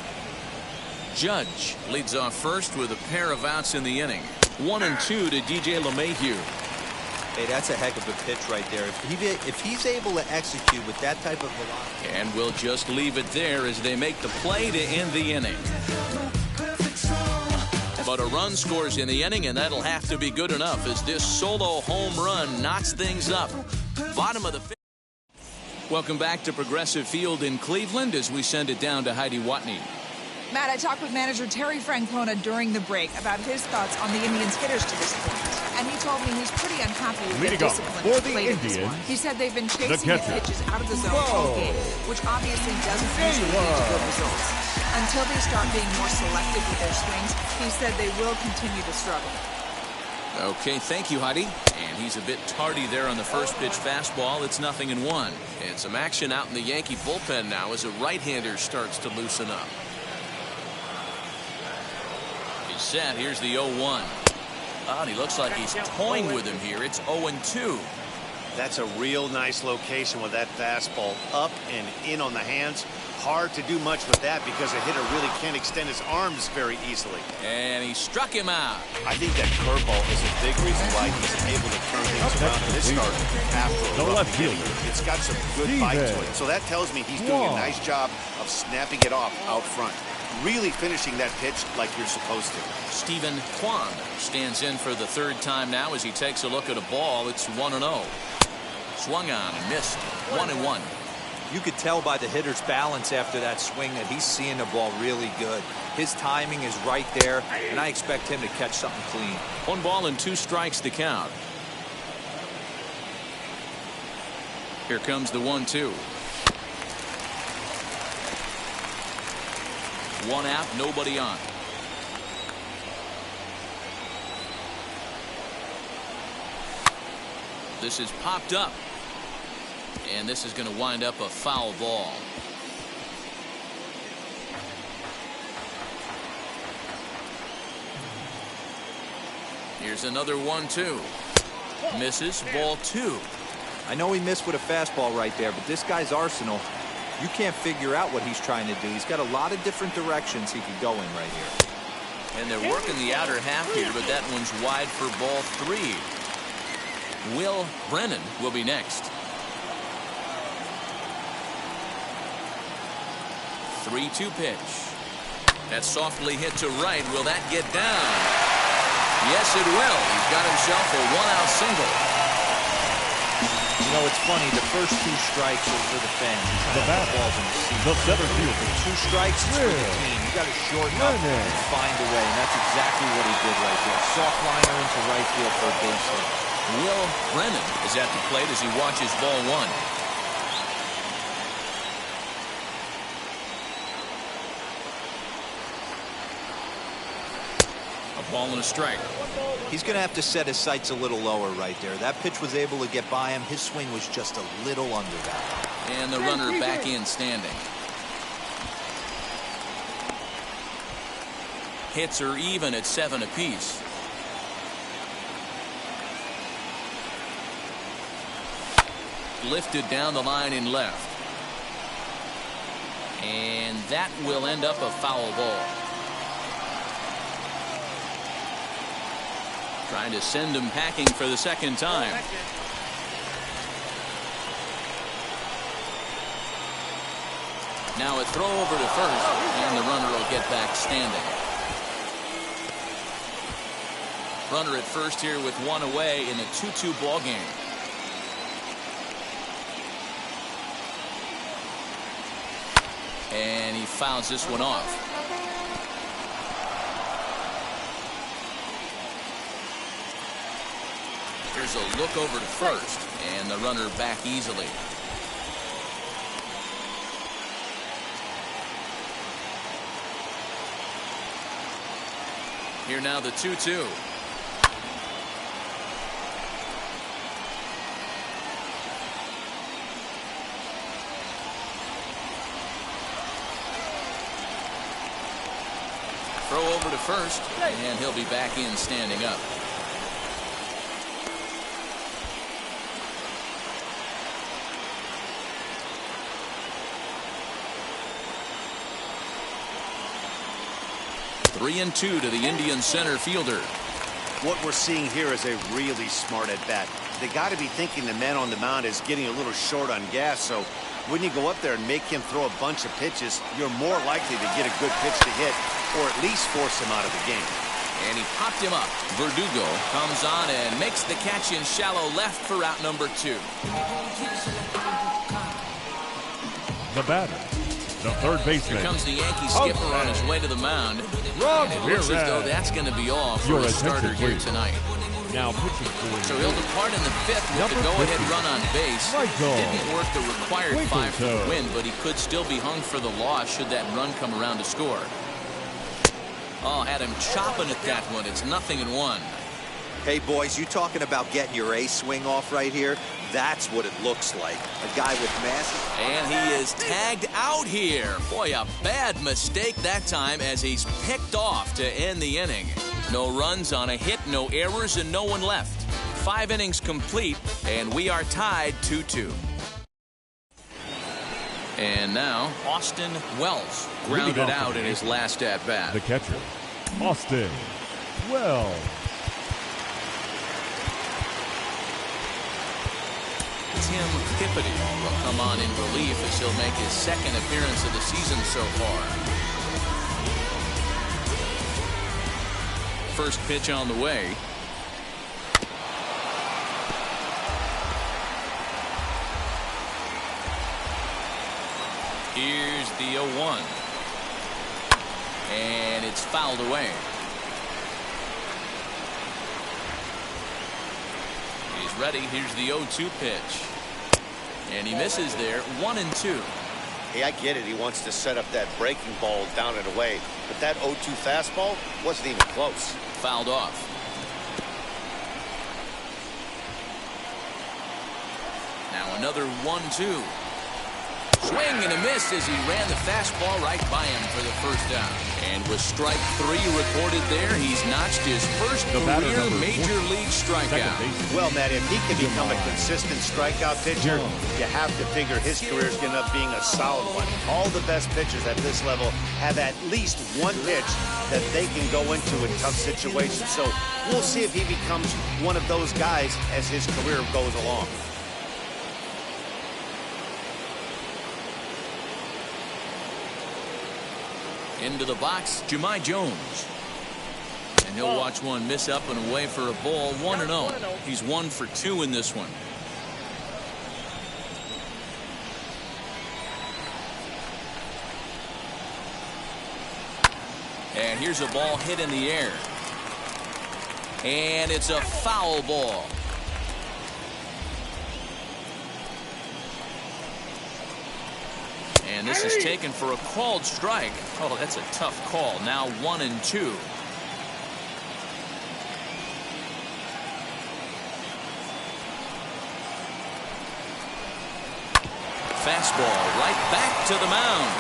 Speaker 1: Judge leads off first with a pair of outs in the inning. 1-2 to DJ LeMahieu.
Speaker 3: Hey, that's a heck of a pitch right there. If he's able to execute with that type of velocity.
Speaker 1: And we'll just leave it there as they make the play to end the inning. But a run scores in the inning, and that'll have to be good enough as this solo home run knocks things up. Bottom of the fifth. Welcome back to Progressive Field in Cleveland as we send it down to Heidi Watney.
Speaker 7: Matt, I talked with manager Terry Francona during the break about his thoughts on the Indians' hitters to this point. And he told me he's pretty unhappy with the discipline
Speaker 4: for the
Speaker 7: played
Speaker 4: Indians.
Speaker 7: this one. He said they've been chasing the pitches out of the zone all game, which obviously doesn't usually lead to good results. Until they start being more selective with their swings, he said they will continue to struggle.
Speaker 1: Okay, thank you, Heidi. And he's a bit tardy there on the first pitch fastball. It's 0-1. And some action out in the Yankee bullpen now as a right-hander starts to loosen up. He's set. Here's the 0-1. Oh, and he looks like he's toying with him here. It's 0-2.
Speaker 2: That's a real nice location with that fastball up and in on the hands. Hard to do much with that because a hitter really can't extend his arms very easily.
Speaker 1: And he struck him out.
Speaker 2: I think that curveball is a big reason why he's able to turn things around in this start after a rough beginning. It's got some good bite to it. So that tells me he's doing a nice job of snapping it off out front. Really finishing that pitch like you're supposed to.
Speaker 1: Stephen Kwan stands in for the third time now as he takes a look at a ball. It's 1-0. Swung on and missed. 1-1.
Speaker 3: You could tell by the hitter's balance after that swing that he's seeing the ball really good. His timing is right there, and I expect him to catch something clean.
Speaker 1: 1 ball and 2 strikes to count. Here comes the 1-2. 1 out, nobody on. This is popped up. And this is going to wind up a foul ball. Here's another 1-2. Misses, ball 2.
Speaker 3: I know he missed with a fastball right there, but this guy's arsenal, you can't figure out what he's trying to do. He's got a lot of different directions he could go in right here.
Speaker 1: And they're working the outer half here, but that one's wide for ball 3. Will Brennan will be next. 3-2 pitch. That's softly hit to right. Will that get down? Yes, it will. He's got himself a 1-out single.
Speaker 3: You know, it's funny. The first 2 strikes are for the fans.
Speaker 4: The batter, the center fielder.
Speaker 3: 2 strikes is for the team. You got to shorten up and find a way, and that's exactly what he did right there. Soft liner into right field for a base hit.
Speaker 1: Will Brennan is at the plate as he watches ball 1. A ball and a strike.
Speaker 3: He's going to have to set his sights a little lower right there. That pitch was able to get by him. His swing was just a little under that.
Speaker 1: And the runner back in standing. Hits are even at 7 apiece. Lifted down the line in left. And that will end up a foul ball. Trying to send him packing for the second time. Now a throw over to first, and the runner will get back standing. Runner at first here with 1 away in a 2-2 ball game. And he fouls this one off. Here's a look over to first, and the runner back easily. Here now the 2-2. Throw over to first, and he'll be back in standing up. Three and 2 to the Indian center fielder.
Speaker 2: What we're seeing here is a really smart at bat. They got to be thinking the man on the mound is getting a little short on gas, so when you go up there and make him throw a bunch of pitches, you're more likely to get a good pitch to hit or at least force him out of the game.
Speaker 1: And he popped him up. Verdugo comes on and makes the catch in shallow left for out number 2.
Speaker 4: The batter, the third baseman.
Speaker 1: Here comes the Yankee skipper on his way to the mound.
Speaker 4: Rob
Speaker 1: And it looks as though that's going to be off for a starter here tonight.
Speaker 4: Now pitching for
Speaker 1: So he'll depart in the 5th with the go-ahead run on base. Didn't work the required 5 for the win, but he could still be hung for the loss should that run come around to score. Oh, had him chopping at that one. It's 0-1.
Speaker 3: Hey, boys, you talking about getting your A swing off right here? That's what it looks like. A guy with massive...
Speaker 1: And he is tagged out here. Boy, a bad mistake that time as he's picked off to end the inning. No runs on a hit, no errors, and no one left. 5 innings complete, and we are tied 2-2. And now, Austin Wells grounded out in his last at-bat.
Speaker 4: The catcher, Austin Wells.
Speaker 1: Tim Kippity will come on in relief as he'll make his 2nd appearance of the season so far. First pitch on the way. Here's the 0-1. And it's fouled away. He's ready. Here's the 0-2 pitch. And he misses there. 1-2.
Speaker 2: Hey, I get it. He wants to set up that breaking ball down and away. But that 0-2 fastball wasn't even close.
Speaker 1: Fouled off. Now another 1-2. Swing and a miss as he ran the fastball right by him for the first down. And with strike 3 recorded there, he's notched his first career major league strikeout.
Speaker 2: Well, Matt, if he can become a consistent strikeout pitcher, you have to figure his career is going to end up being a solid one. All the best pitchers at this level have at least one pitch that they can go into in tough situations. So we'll see if he becomes one of those guys as his career goes along.
Speaker 1: Into the box, Jahmai Jones. And he'll watch one miss up and away for a ball. 1-0. He's 1 for 2 in this one. And here's a ball hit in the air. And it's a foul ball. And this is taken for a called strike. Oh, that's a tough call. Now 1-2. Fastball right back to the mound.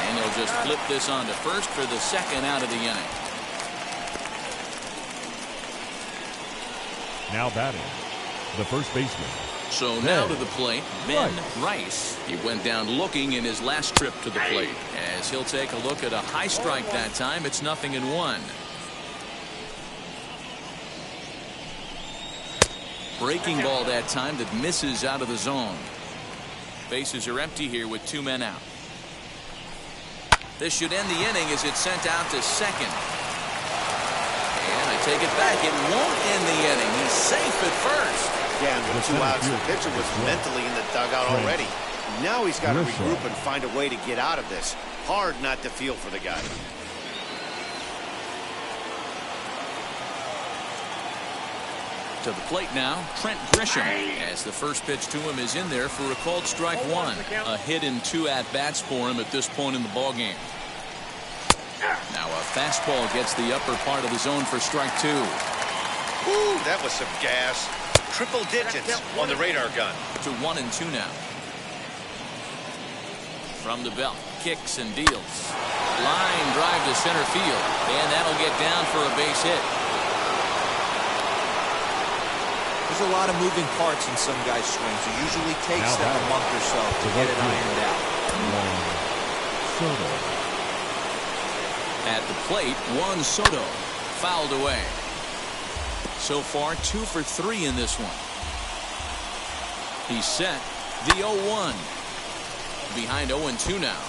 Speaker 1: And he'll just flip this on to first for the second out of the inning.
Speaker 4: Now batting, the first baseman.
Speaker 1: So now to the plate, Ben Rice. He went down looking in his last trip to the plate. As he'll take a look at a high strike that time, it's 0-1. Breaking ball that time that misses out of the zone. Bases are empty here with 2 men out. This should end the inning as it's sent out to second. And I take it back. It won't end the inning. He's safe at first.
Speaker 2: Again, with 2 outs, the pitcher was mentally in the dugout already. Now he's got to regroup and find a way to get out of this. Hard not to feel for the guy.
Speaker 1: To the plate now, Trent Grisham, as the first pitch to him is in there for a called strike 1. A hit in 2 at-bats for him at this point in the ballgame. Now a fastball gets the upper part of the zone for strike 2.
Speaker 2: Ooh, that was some gas. Triple digits on the radar gun.
Speaker 1: To 1-2 now. From the belt, kicks and deals. Line drive to center field, and that'll get down for a base hit.
Speaker 3: There's a lot of moving parts in some guys' swings. It usually takes them a month or so to get it ironed out.
Speaker 4: Soto.
Speaker 1: At the plate, Juan Soto fouled away. So far, 2 for 3 in this one. He's set. The 0-1. Behind 0-2 now.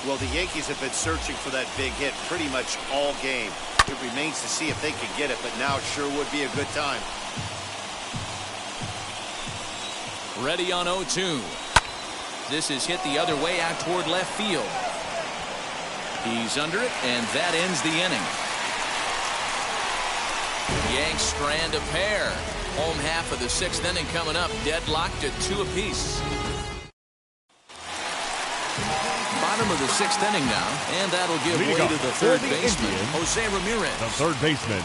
Speaker 2: Well, the Yankees have been searching for that big hit pretty much all game. It remains to see if they can get it, but now it sure would be a good time.
Speaker 1: Ready on 0-2. This is hit the other way out toward left field. He's under it, and that ends the inning. Yanks strand a pair. Home half of the 6th inning coming up. Deadlocked at 2 apiece. Bottom of the 6th inning now, and that'll give way to the third baseman, Jose Ramirez.
Speaker 4: The third baseman.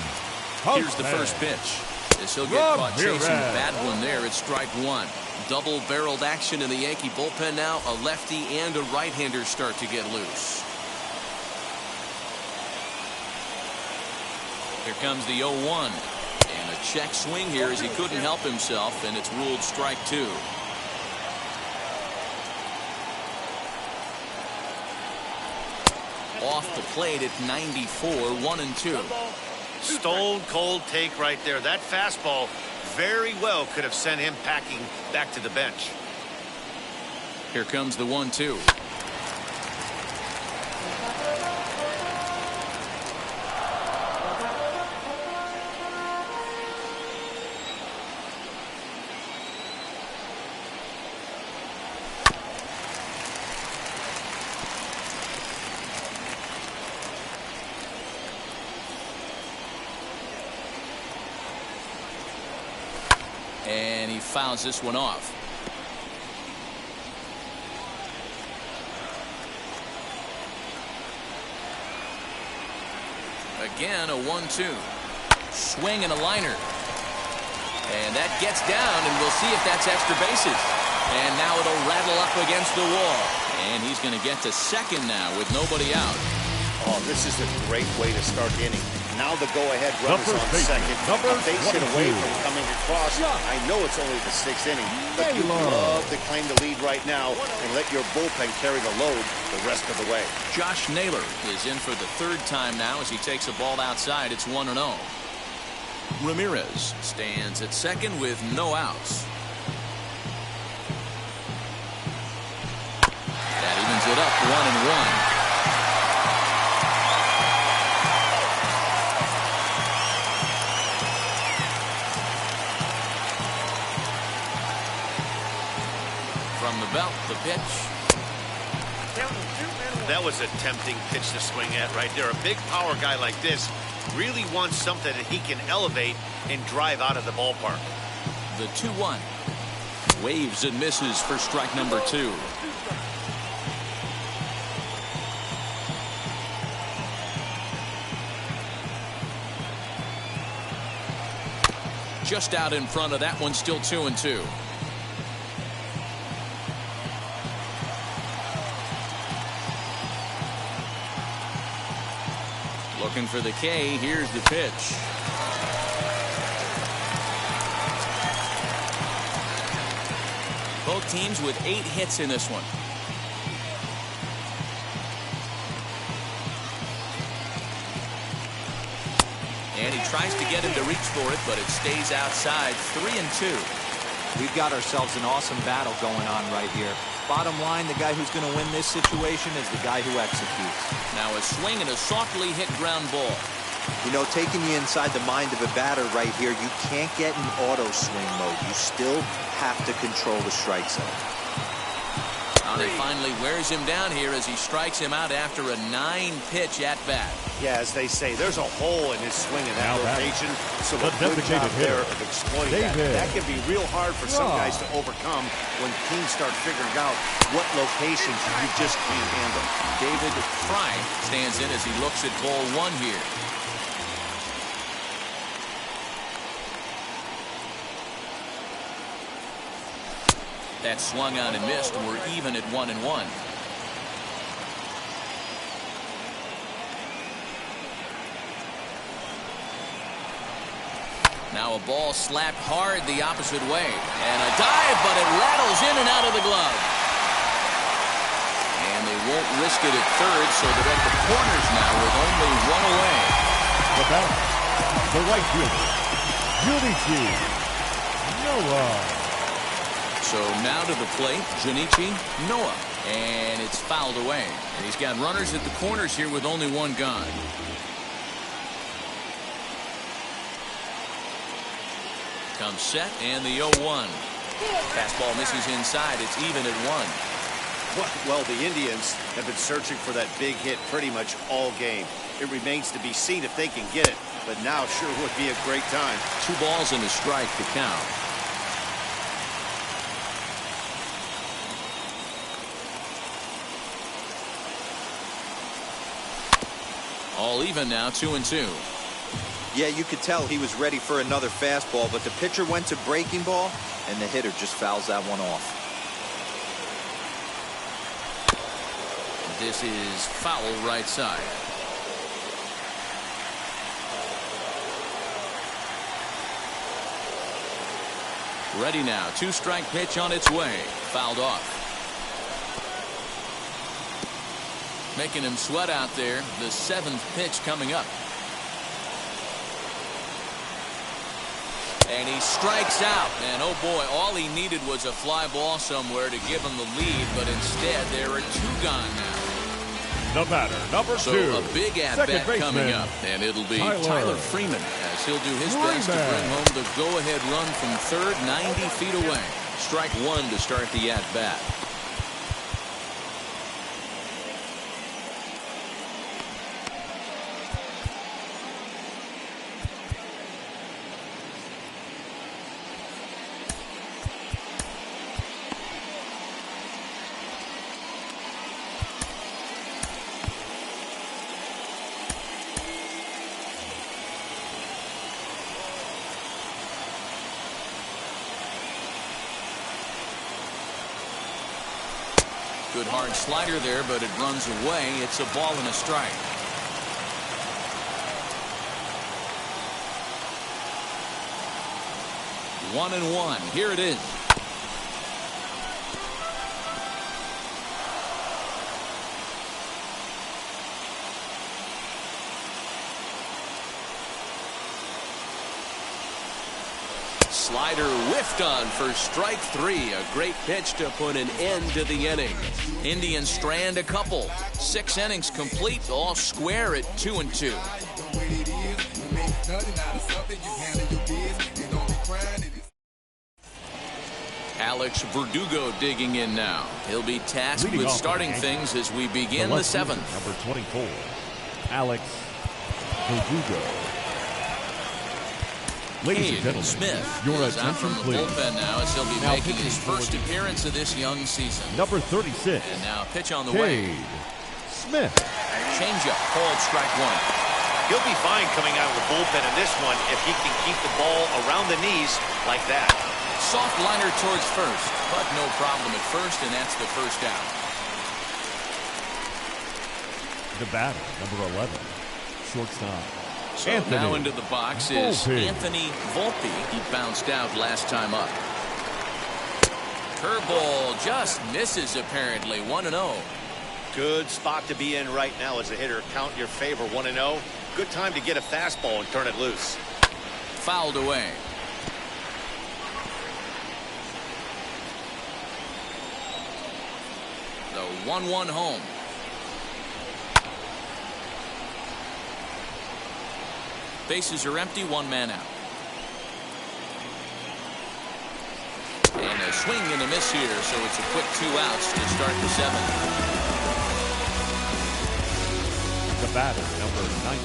Speaker 1: Here's the first pitch. As he'll get caught chasing the bad one there. It's strike 1. Double-barreled action in the Yankee bullpen now. A lefty and a right-hander start to get loose. Here comes the 0-1. And a check swing here as he couldn't help himself, and it's ruled strike 2. Off the plate at 94, 1-2.
Speaker 2: Stone cold take right there. That fastball very well could have sent him packing back to the bench.
Speaker 1: Here comes the 1-2. And he fouls this one off. Again, a 1-2. Swing and a liner. And that gets down, and we'll see if that's extra bases. And now it'll rattle up against the wall. And he's going to get to second now with nobody out.
Speaker 2: Oh, this is a great way to start the inning. Now the go-ahead run is on second.
Speaker 4: Number
Speaker 2: A base hit away
Speaker 4: 22.
Speaker 2: from coming across. I know it's only the 6th inning, but you'd love to claim the lead right now and let your bullpen carry the load the rest of the way.
Speaker 1: Josh Naylor is in for the 3rd time now as he takes a ball outside. It's 1-0. Ramirez stands at second with no outs. That evens it up 1-1. From the belt, the pitch.
Speaker 2: That was a tempting pitch to swing at right there. A big power guy like this really wants something that he can elevate and drive out of the ballpark.
Speaker 1: The 2-1. Waves and misses for strike number 2. Just out in front of that one, still 2-2. Looking for the K. Here's the pitch. Both teams with 8 hits in this one. And he tries to get him to reach for it, but it stays outside. 3-2.
Speaker 3: We've got ourselves an awesome battle going on right here. Bottom line, the guy who's going to win this situation is the guy who executes.
Speaker 1: Now a swing and a softly hit ground ball.
Speaker 3: You know, taking you inside the mind of a batter right here, you can't get in auto swing mode. You still have to control the strike zone.
Speaker 1: Now he finally wears him down here as he strikes him out after a 9-pitch at bat.
Speaker 2: Yeah, as they say, there's a hole in his swing in that
Speaker 4: Now
Speaker 2: location. So
Speaker 4: the
Speaker 2: a good job
Speaker 4: designated
Speaker 2: there
Speaker 4: hitter,
Speaker 2: of exploiting that.
Speaker 4: David
Speaker 2: That can be real hard for some guys to overcome when teams start figuring out what locations you just can't handle.
Speaker 1: David Fry stands in as he looks at ball 1 here. That swung on and missed. We're even at 1-1. Now a ball slapped hard the opposite way. And a dive, but it rattles in and out of the glove. And they won't risk it at third, so they're at the corners now with only 1 away.
Speaker 4: The batter, the right fielder, Junichi Noah.
Speaker 1: So now to the plate, Junichi Noah. And it's fouled away. And he's got runners at the corners here with only 1 gone. Comes set and the 0-1. Fastball misses inside. It's even at 1.
Speaker 2: Well, the Indians have been searching for that big hit pretty much all game. It remains to be seen if they can get it, but now sure would be a great time.
Speaker 1: 2 balls and a strike to count. All even now, 2-2.
Speaker 3: Yeah, you could tell he was ready for another fastball, but the pitcher went to breaking ball, and the hitter just fouls that one off.
Speaker 1: This is foul right side. Ready now. 2-strike pitch on its way. Fouled off. Making him sweat out there. The 7th pitch coming up. And he strikes out. And oh boy, all he needed was a fly ball somewhere to give him the lead, but instead there are 2 gone now.
Speaker 4: The batter, number 2.
Speaker 1: So a big at-bat coming up, and it'll be Tyler Freeman as he'll do his best to bring home the go-ahead run from third, 90 feet away. Strike 1 to start the at-bat. Good hard slider there, but it runs away. It's a ball and a strike. One and one. Here it is. Slider whiffed on for strike three. A great pitch to put an end to the inning. Indians strand a couple. 6 innings complete, all square at 2-2. Alex Verdugo digging in now. He'll be tasked with starting things as we begin the 7th.
Speaker 4: Number 24, Alex Verdugo. Ladies and gentlemen,
Speaker 1: Smith
Speaker 4: your
Speaker 1: is out
Speaker 4: attention,
Speaker 1: from the
Speaker 4: please.
Speaker 1: bullpen now as he'll be
Speaker 4: Now
Speaker 1: making his
Speaker 4: pitching
Speaker 1: first appearance of this young season.
Speaker 4: Number 36,
Speaker 1: And now pitch on the way.
Speaker 4: Smith.
Speaker 1: Changeup called strike one.
Speaker 2: He'll be fine coming out of the bullpen in this one if he can keep the ball around the knees like that.
Speaker 1: Soft liner towards first, but no problem at first, and that's the first out.
Speaker 4: The batter, number 11, shortstop.
Speaker 1: So
Speaker 4: Anthony
Speaker 1: now into the box is
Speaker 4: Volpe.
Speaker 1: Anthony Volpe. He bounced out last time up. Curveball just misses apparently. 1-0.
Speaker 2: Good spot to be in right now as a hitter. Count your favor. 1-0. Good time to get a fastball and turn it loose.
Speaker 1: Fouled away. The 1-1 home. Bases are empty, 1 man out. And a swing and a miss here, so it's a quick 2 outs to start the 7th.
Speaker 4: The batter, number 99,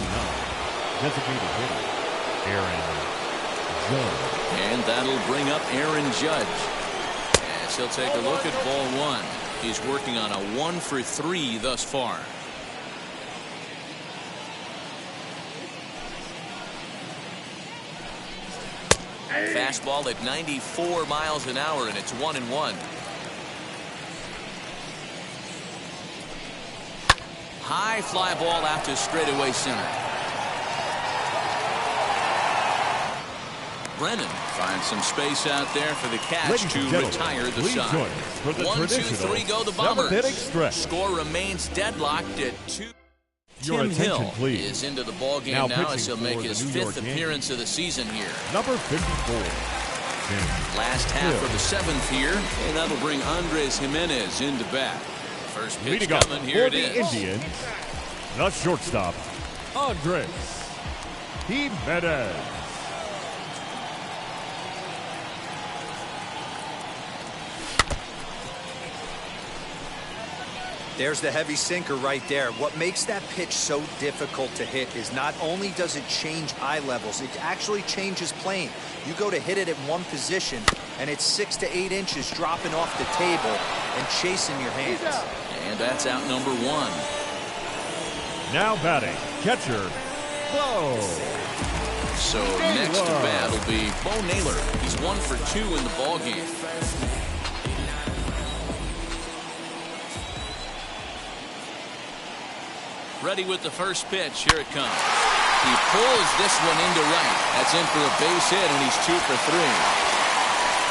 Speaker 4: designated hitter, Aaron Judge.
Speaker 1: And that'll bring up Aaron Judge. As he'll take a look at ball 1. He's working on a 1-for-3 thus far. Fastball at 94 miles an hour, and it's 1-1. High fly ball out to straightaway center. Brennan finds some space out there for the catch to retire the side. 1, 2, 3 go the Bombers. Score remains deadlocked at 2. Tim Hill is into the ballgame now as he'll make his 5th appearance of the season here.
Speaker 4: Number 54.
Speaker 1: Last half of the 7th here, and that'll bring Andres Jimenez into bat. First pitch
Speaker 4: Leading
Speaker 1: coming, here it
Speaker 4: for
Speaker 1: is.
Speaker 4: the Indians, the shortstop, Andres Jimenez.
Speaker 3: There's the heavy sinker right there. What makes that pitch so difficult to hit is not only does it change eye levels, it actually changes plane. You go to hit it at one position, and it's 6 to 8 inches dropping off the table and chasing your hands.
Speaker 1: And that's out number 1.
Speaker 4: Now batting, catcher, Bo.
Speaker 1: So next to bat will be Bo Naylor. He's 1 for 2 in the ballgame. Ready with the first pitch. Here it comes. He pulls this one into right. That's in for a base hit, and he's 2 for 3.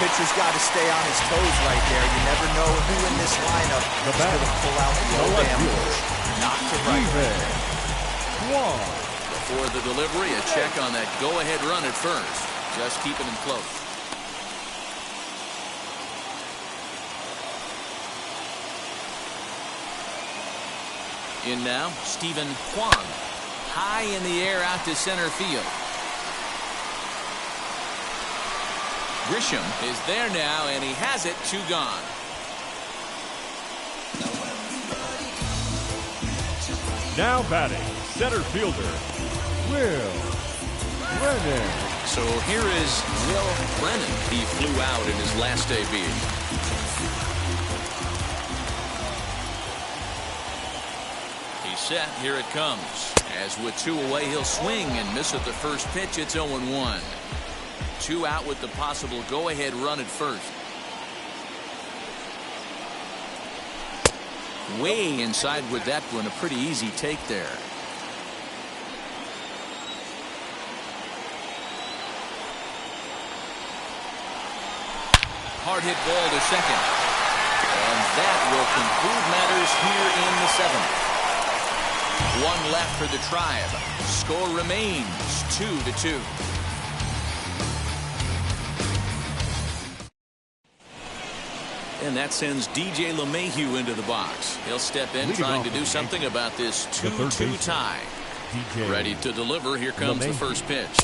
Speaker 3: Pitcher's got to stay on his toes right there. You never know who in this lineup is going to pull out the old ambush. Not to right.
Speaker 1: Before the delivery, a check on that go-ahead run at first. Just keeping him close. In now, Stephen Kwan. High in the air out to center field. Grisham is there now, and he has it. 2 gone.
Speaker 4: Now batting, center fielder, Will Brennan.
Speaker 1: So here is Will Brennan. He flew out in his last debut. Set. Here it comes. As with 2 away, he'll swing and miss at the first pitch. It's 0-1. 2 out with the possible go-ahead run at first. Way inside with that one. A pretty easy take there. Hard hit ball to second. And that will conclude matters here in the 7th. One left for the Tribe. Score remains 2-2. And that sends DJ LeMahieu into the box. He'll step in trying to do something about this 2-2 tie. Ready to deliver. Here comes the first pitch.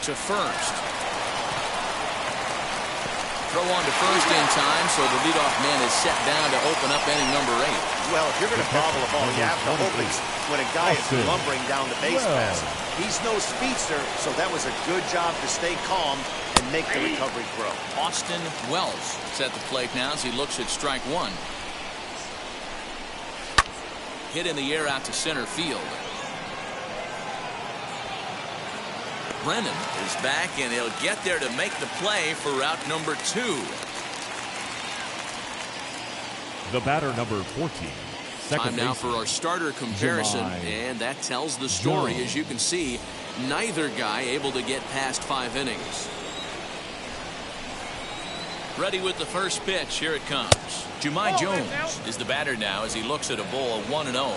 Speaker 1: To first. Throw on to first in time, so the leadoff man is set down to open up inning number 8.
Speaker 2: Well, if you're going to bobble a ball, you have to hope it's when a guy is lumbering down the base pass. He's no speedster, so that was a good job to stay calm and make the recovery grow.
Speaker 1: Austin Wells is at the plate now as he looks at strike 1. Hit in the air out to center field. Brennan is back, and he'll get there to make the play for route number 2.
Speaker 4: The batter, number 14.
Speaker 1: Time now for our starter comparison, and that tells the story. As you can see, neither guy able to get past 5 innings. Ready with the first pitch. Here it comes. Jahmai Jones is the batter now as he looks at a ball 1-0.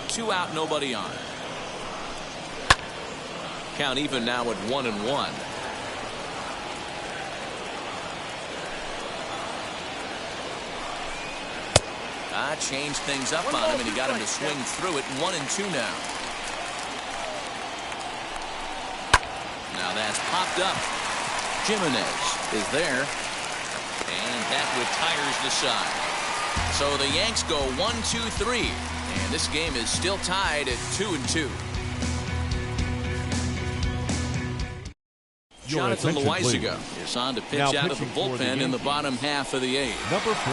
Speaker 1: 2 out, nobody on. Count even now at 1-1. Changed things up on him, and he got him to swing through it. 1-2 now. Now that's popped up. Jimenez is there, and that retires the side. So the Yanks go 1-2-3, and this game is still tied at 2-2. Jonathan Loaizaga is on to pitch out of the bullpen in the bottom half of the 8th.
Speaker 4: Number 43.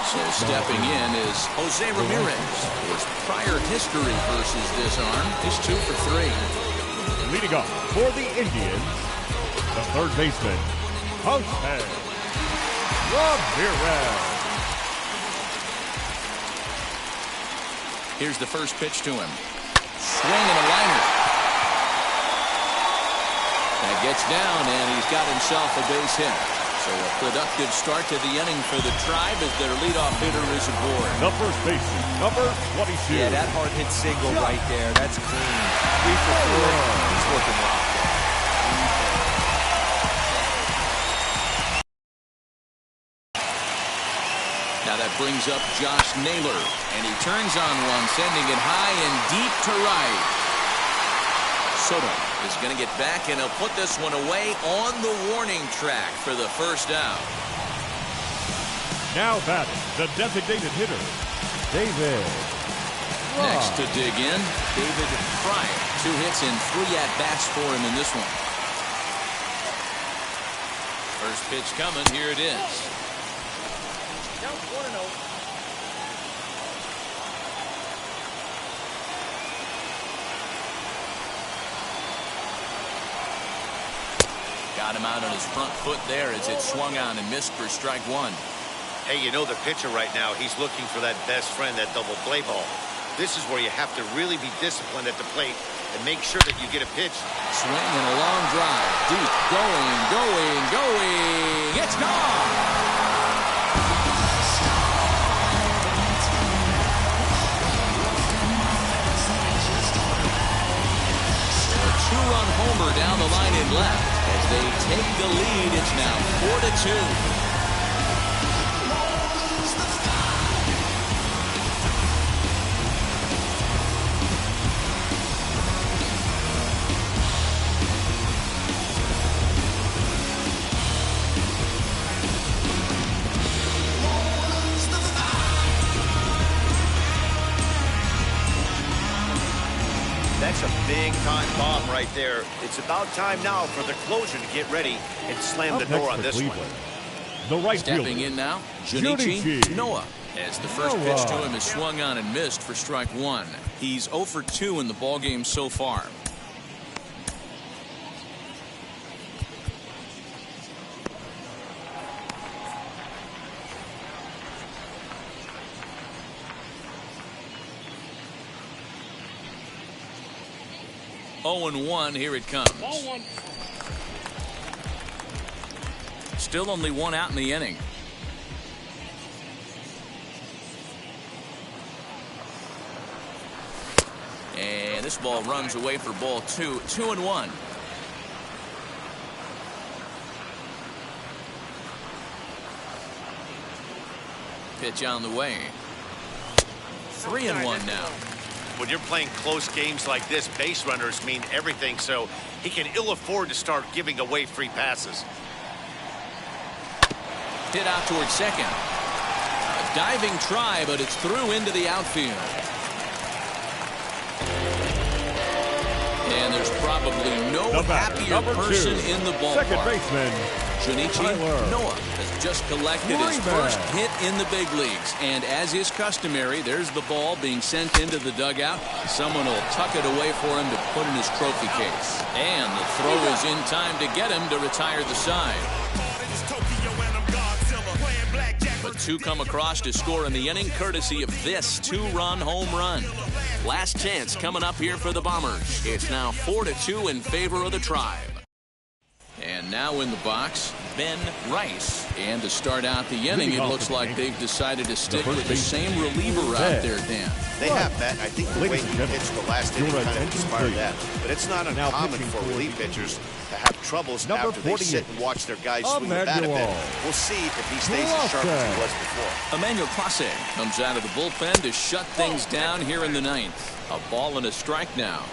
Speaker 1: So stepping in is Jose Ramirez. His prior history versus this arm is 2 for 3.
Speaker 4: Leading off for the Indians, the third baseman, Jose Ramirez.
Speaker 1: Here's the first pitch to him. Swing and a liner. That gets down, and he's got himself a base hit. So a productive start to the inning for the Tribe as their leadoff hitter is aboard.
Speaker 4: The first baseman, number 22.
Speaker 3: Yeah, that hard hit single right there. That's clean. 3 for 4. He's looking locked in.
Speaker 1: Now that brings up Josh Naylor, and he turns on one, sending it high and deep to right. Soto is going to get back, and he'll put this one away on the warning track for the first out.
Speaker 4: Now batting, the designated hitter, David Fry.
Speaker 1: Next to dig in, David Fry. 2 hits and 3 at-bats for him in this one. First pitch coming. Here it is.
Speaker 5: Now 1-0.
Speaker 1: Got him out on his front foot there as it swung on and missed for strike 1.
Speaker 2: Hey, you know the pitcher right now, he's looking for that best friend, that double play ball. This is where you have to really be disciplined at the plate and make sure that you get a pitch.
Speaker 1: Swing and a long drive. Deep. Going. It's gone. Two-run homer down the line in left. As they take the lead, it's now 4-2.
Speaker 2: That's a big-time bomb right there. It's about time now for the closer to get ready and slam the door on this one.
Speaker 4: The right
Speaker 1: Stepping
Speaker 4: fielder,
Speaker 1: in now, Junichi Noah. As the first pitch to him is swung on and missed for strike 1. He's 0 for 2 in the ballgame so far. 0-1. Here it comes.
Speaker 5: Ball one.
Speaker 1: Still only one out in the inning. And this ball runs away for ball two. 2-1. Pitch on the way. 3-1 now.
Speaker 2: When you're playing close games like this, base runners mean everything, so he can ill afford to start giving away free passes.
Speaker 1: Hit out towards second. A diving try, but it's through into the outfield. And there's probably no happier person in the ballpark.
Speaker 4: Second baseman,
Speaker 1: Junichi Noah has just collected his first hit in the big leagues. And as is customary, there's the ball being sent into the dugout. Someone will tuck it away for him to put in his trophy case. And the throw is in time to get him to retire the side. But two come across to score in the inning, courtesy of this two-run home run. Last chance coming up here for the Bombers. It's now 4-2 in favor of the Tribe. And now in the box, Ben Rice. And to start out the inning, it looks like they've decided to stick with the same reliever out there, Dan.
Speaker 2: They have, Matt. I think the way he pitched the last inning kind of inspired that. But it's not uncommon for relief pitchers to have troubles after they sit and watch their guys swing the bat a bit. We'll see if he stays as sharp as he was before.
Speaker 1: Emmanuel Clase comes out of the bullpen to shut things down here in the ninth. A ball and a strike now.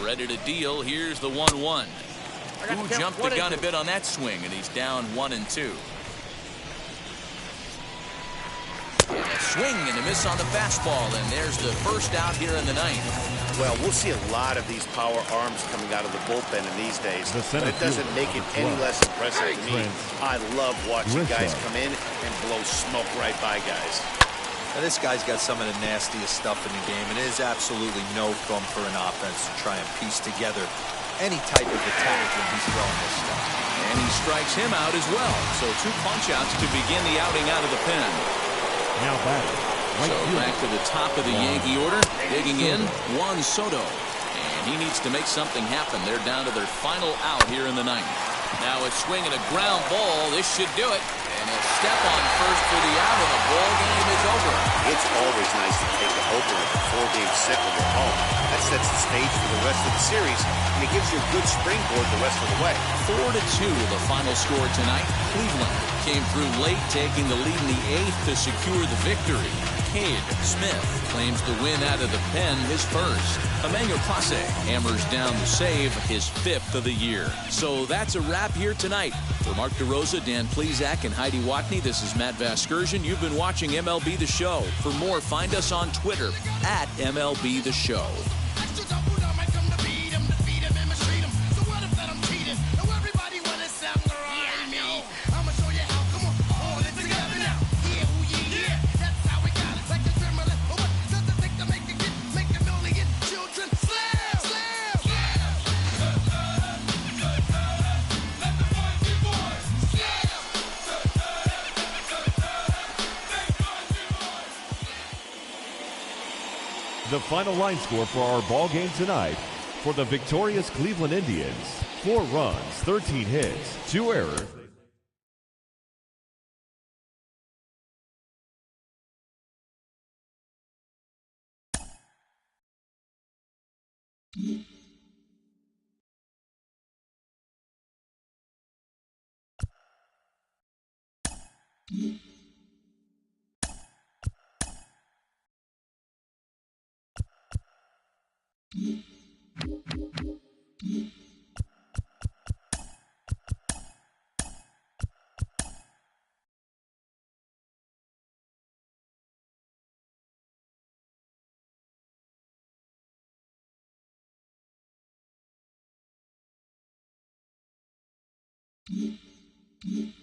Speaker 1: Ready to deal. Here's the 1-1. Who jumped the gun a bit on that swing, and he's down 1-2. And a swing and a miss on the fastball, and there's the first out here in the ninth.
Speaker 2: Well, we'll see a lot of these power arms coming out of the bullpen in these days, but it doesn't make it any less impressive to me. I love watching guys come in and blow smoke right by guys.
Speaker 3: Now, this guy's got some of the nastiest stuff in the game, and it is absolutely no fun for an offense to try and piece together any type of attack when he's throwing this stuff.
Speaker 1: And he strikes him out as well. So two punch-outs to begin the outing out of the pen.
Speaker 4: Now back.
Speaker 1: So back to the top of the Yankee order. Digging in, Juan Soto. And he needs to make something happen. They're down to their final out here in the ninth. Now a swing and a ground ball. This should do it. And a step on first for the out, and the ball game is over.
Speaker 2: It's always nice to take the opener with a 4-game set when you're home. That sets the stage for the rest of the series, and it gives you a good springboard the rest of the way.
Speaker 1: 4-2 the final score tonight. Cleveland came through late, taking the lead in the eighth to secure the victory. Cade Smith claims the win out of the pen, his first. Emmanuel Clase hammers down the save, his fifth of the year. So that's a wrap here tonight. For Mark DeRosa, Dan Plesac, and Heidi Watney, this is Matt Vasgersian. You've been watching MLB The Show. For more, find us on Twitter at MLB The Show.
Speaker 4: The final line score for our ball game tonight for the victorious Cleveland Indians: 4 runs, 13 hits, 2 errors.
Speaker 9: Mm-hmm.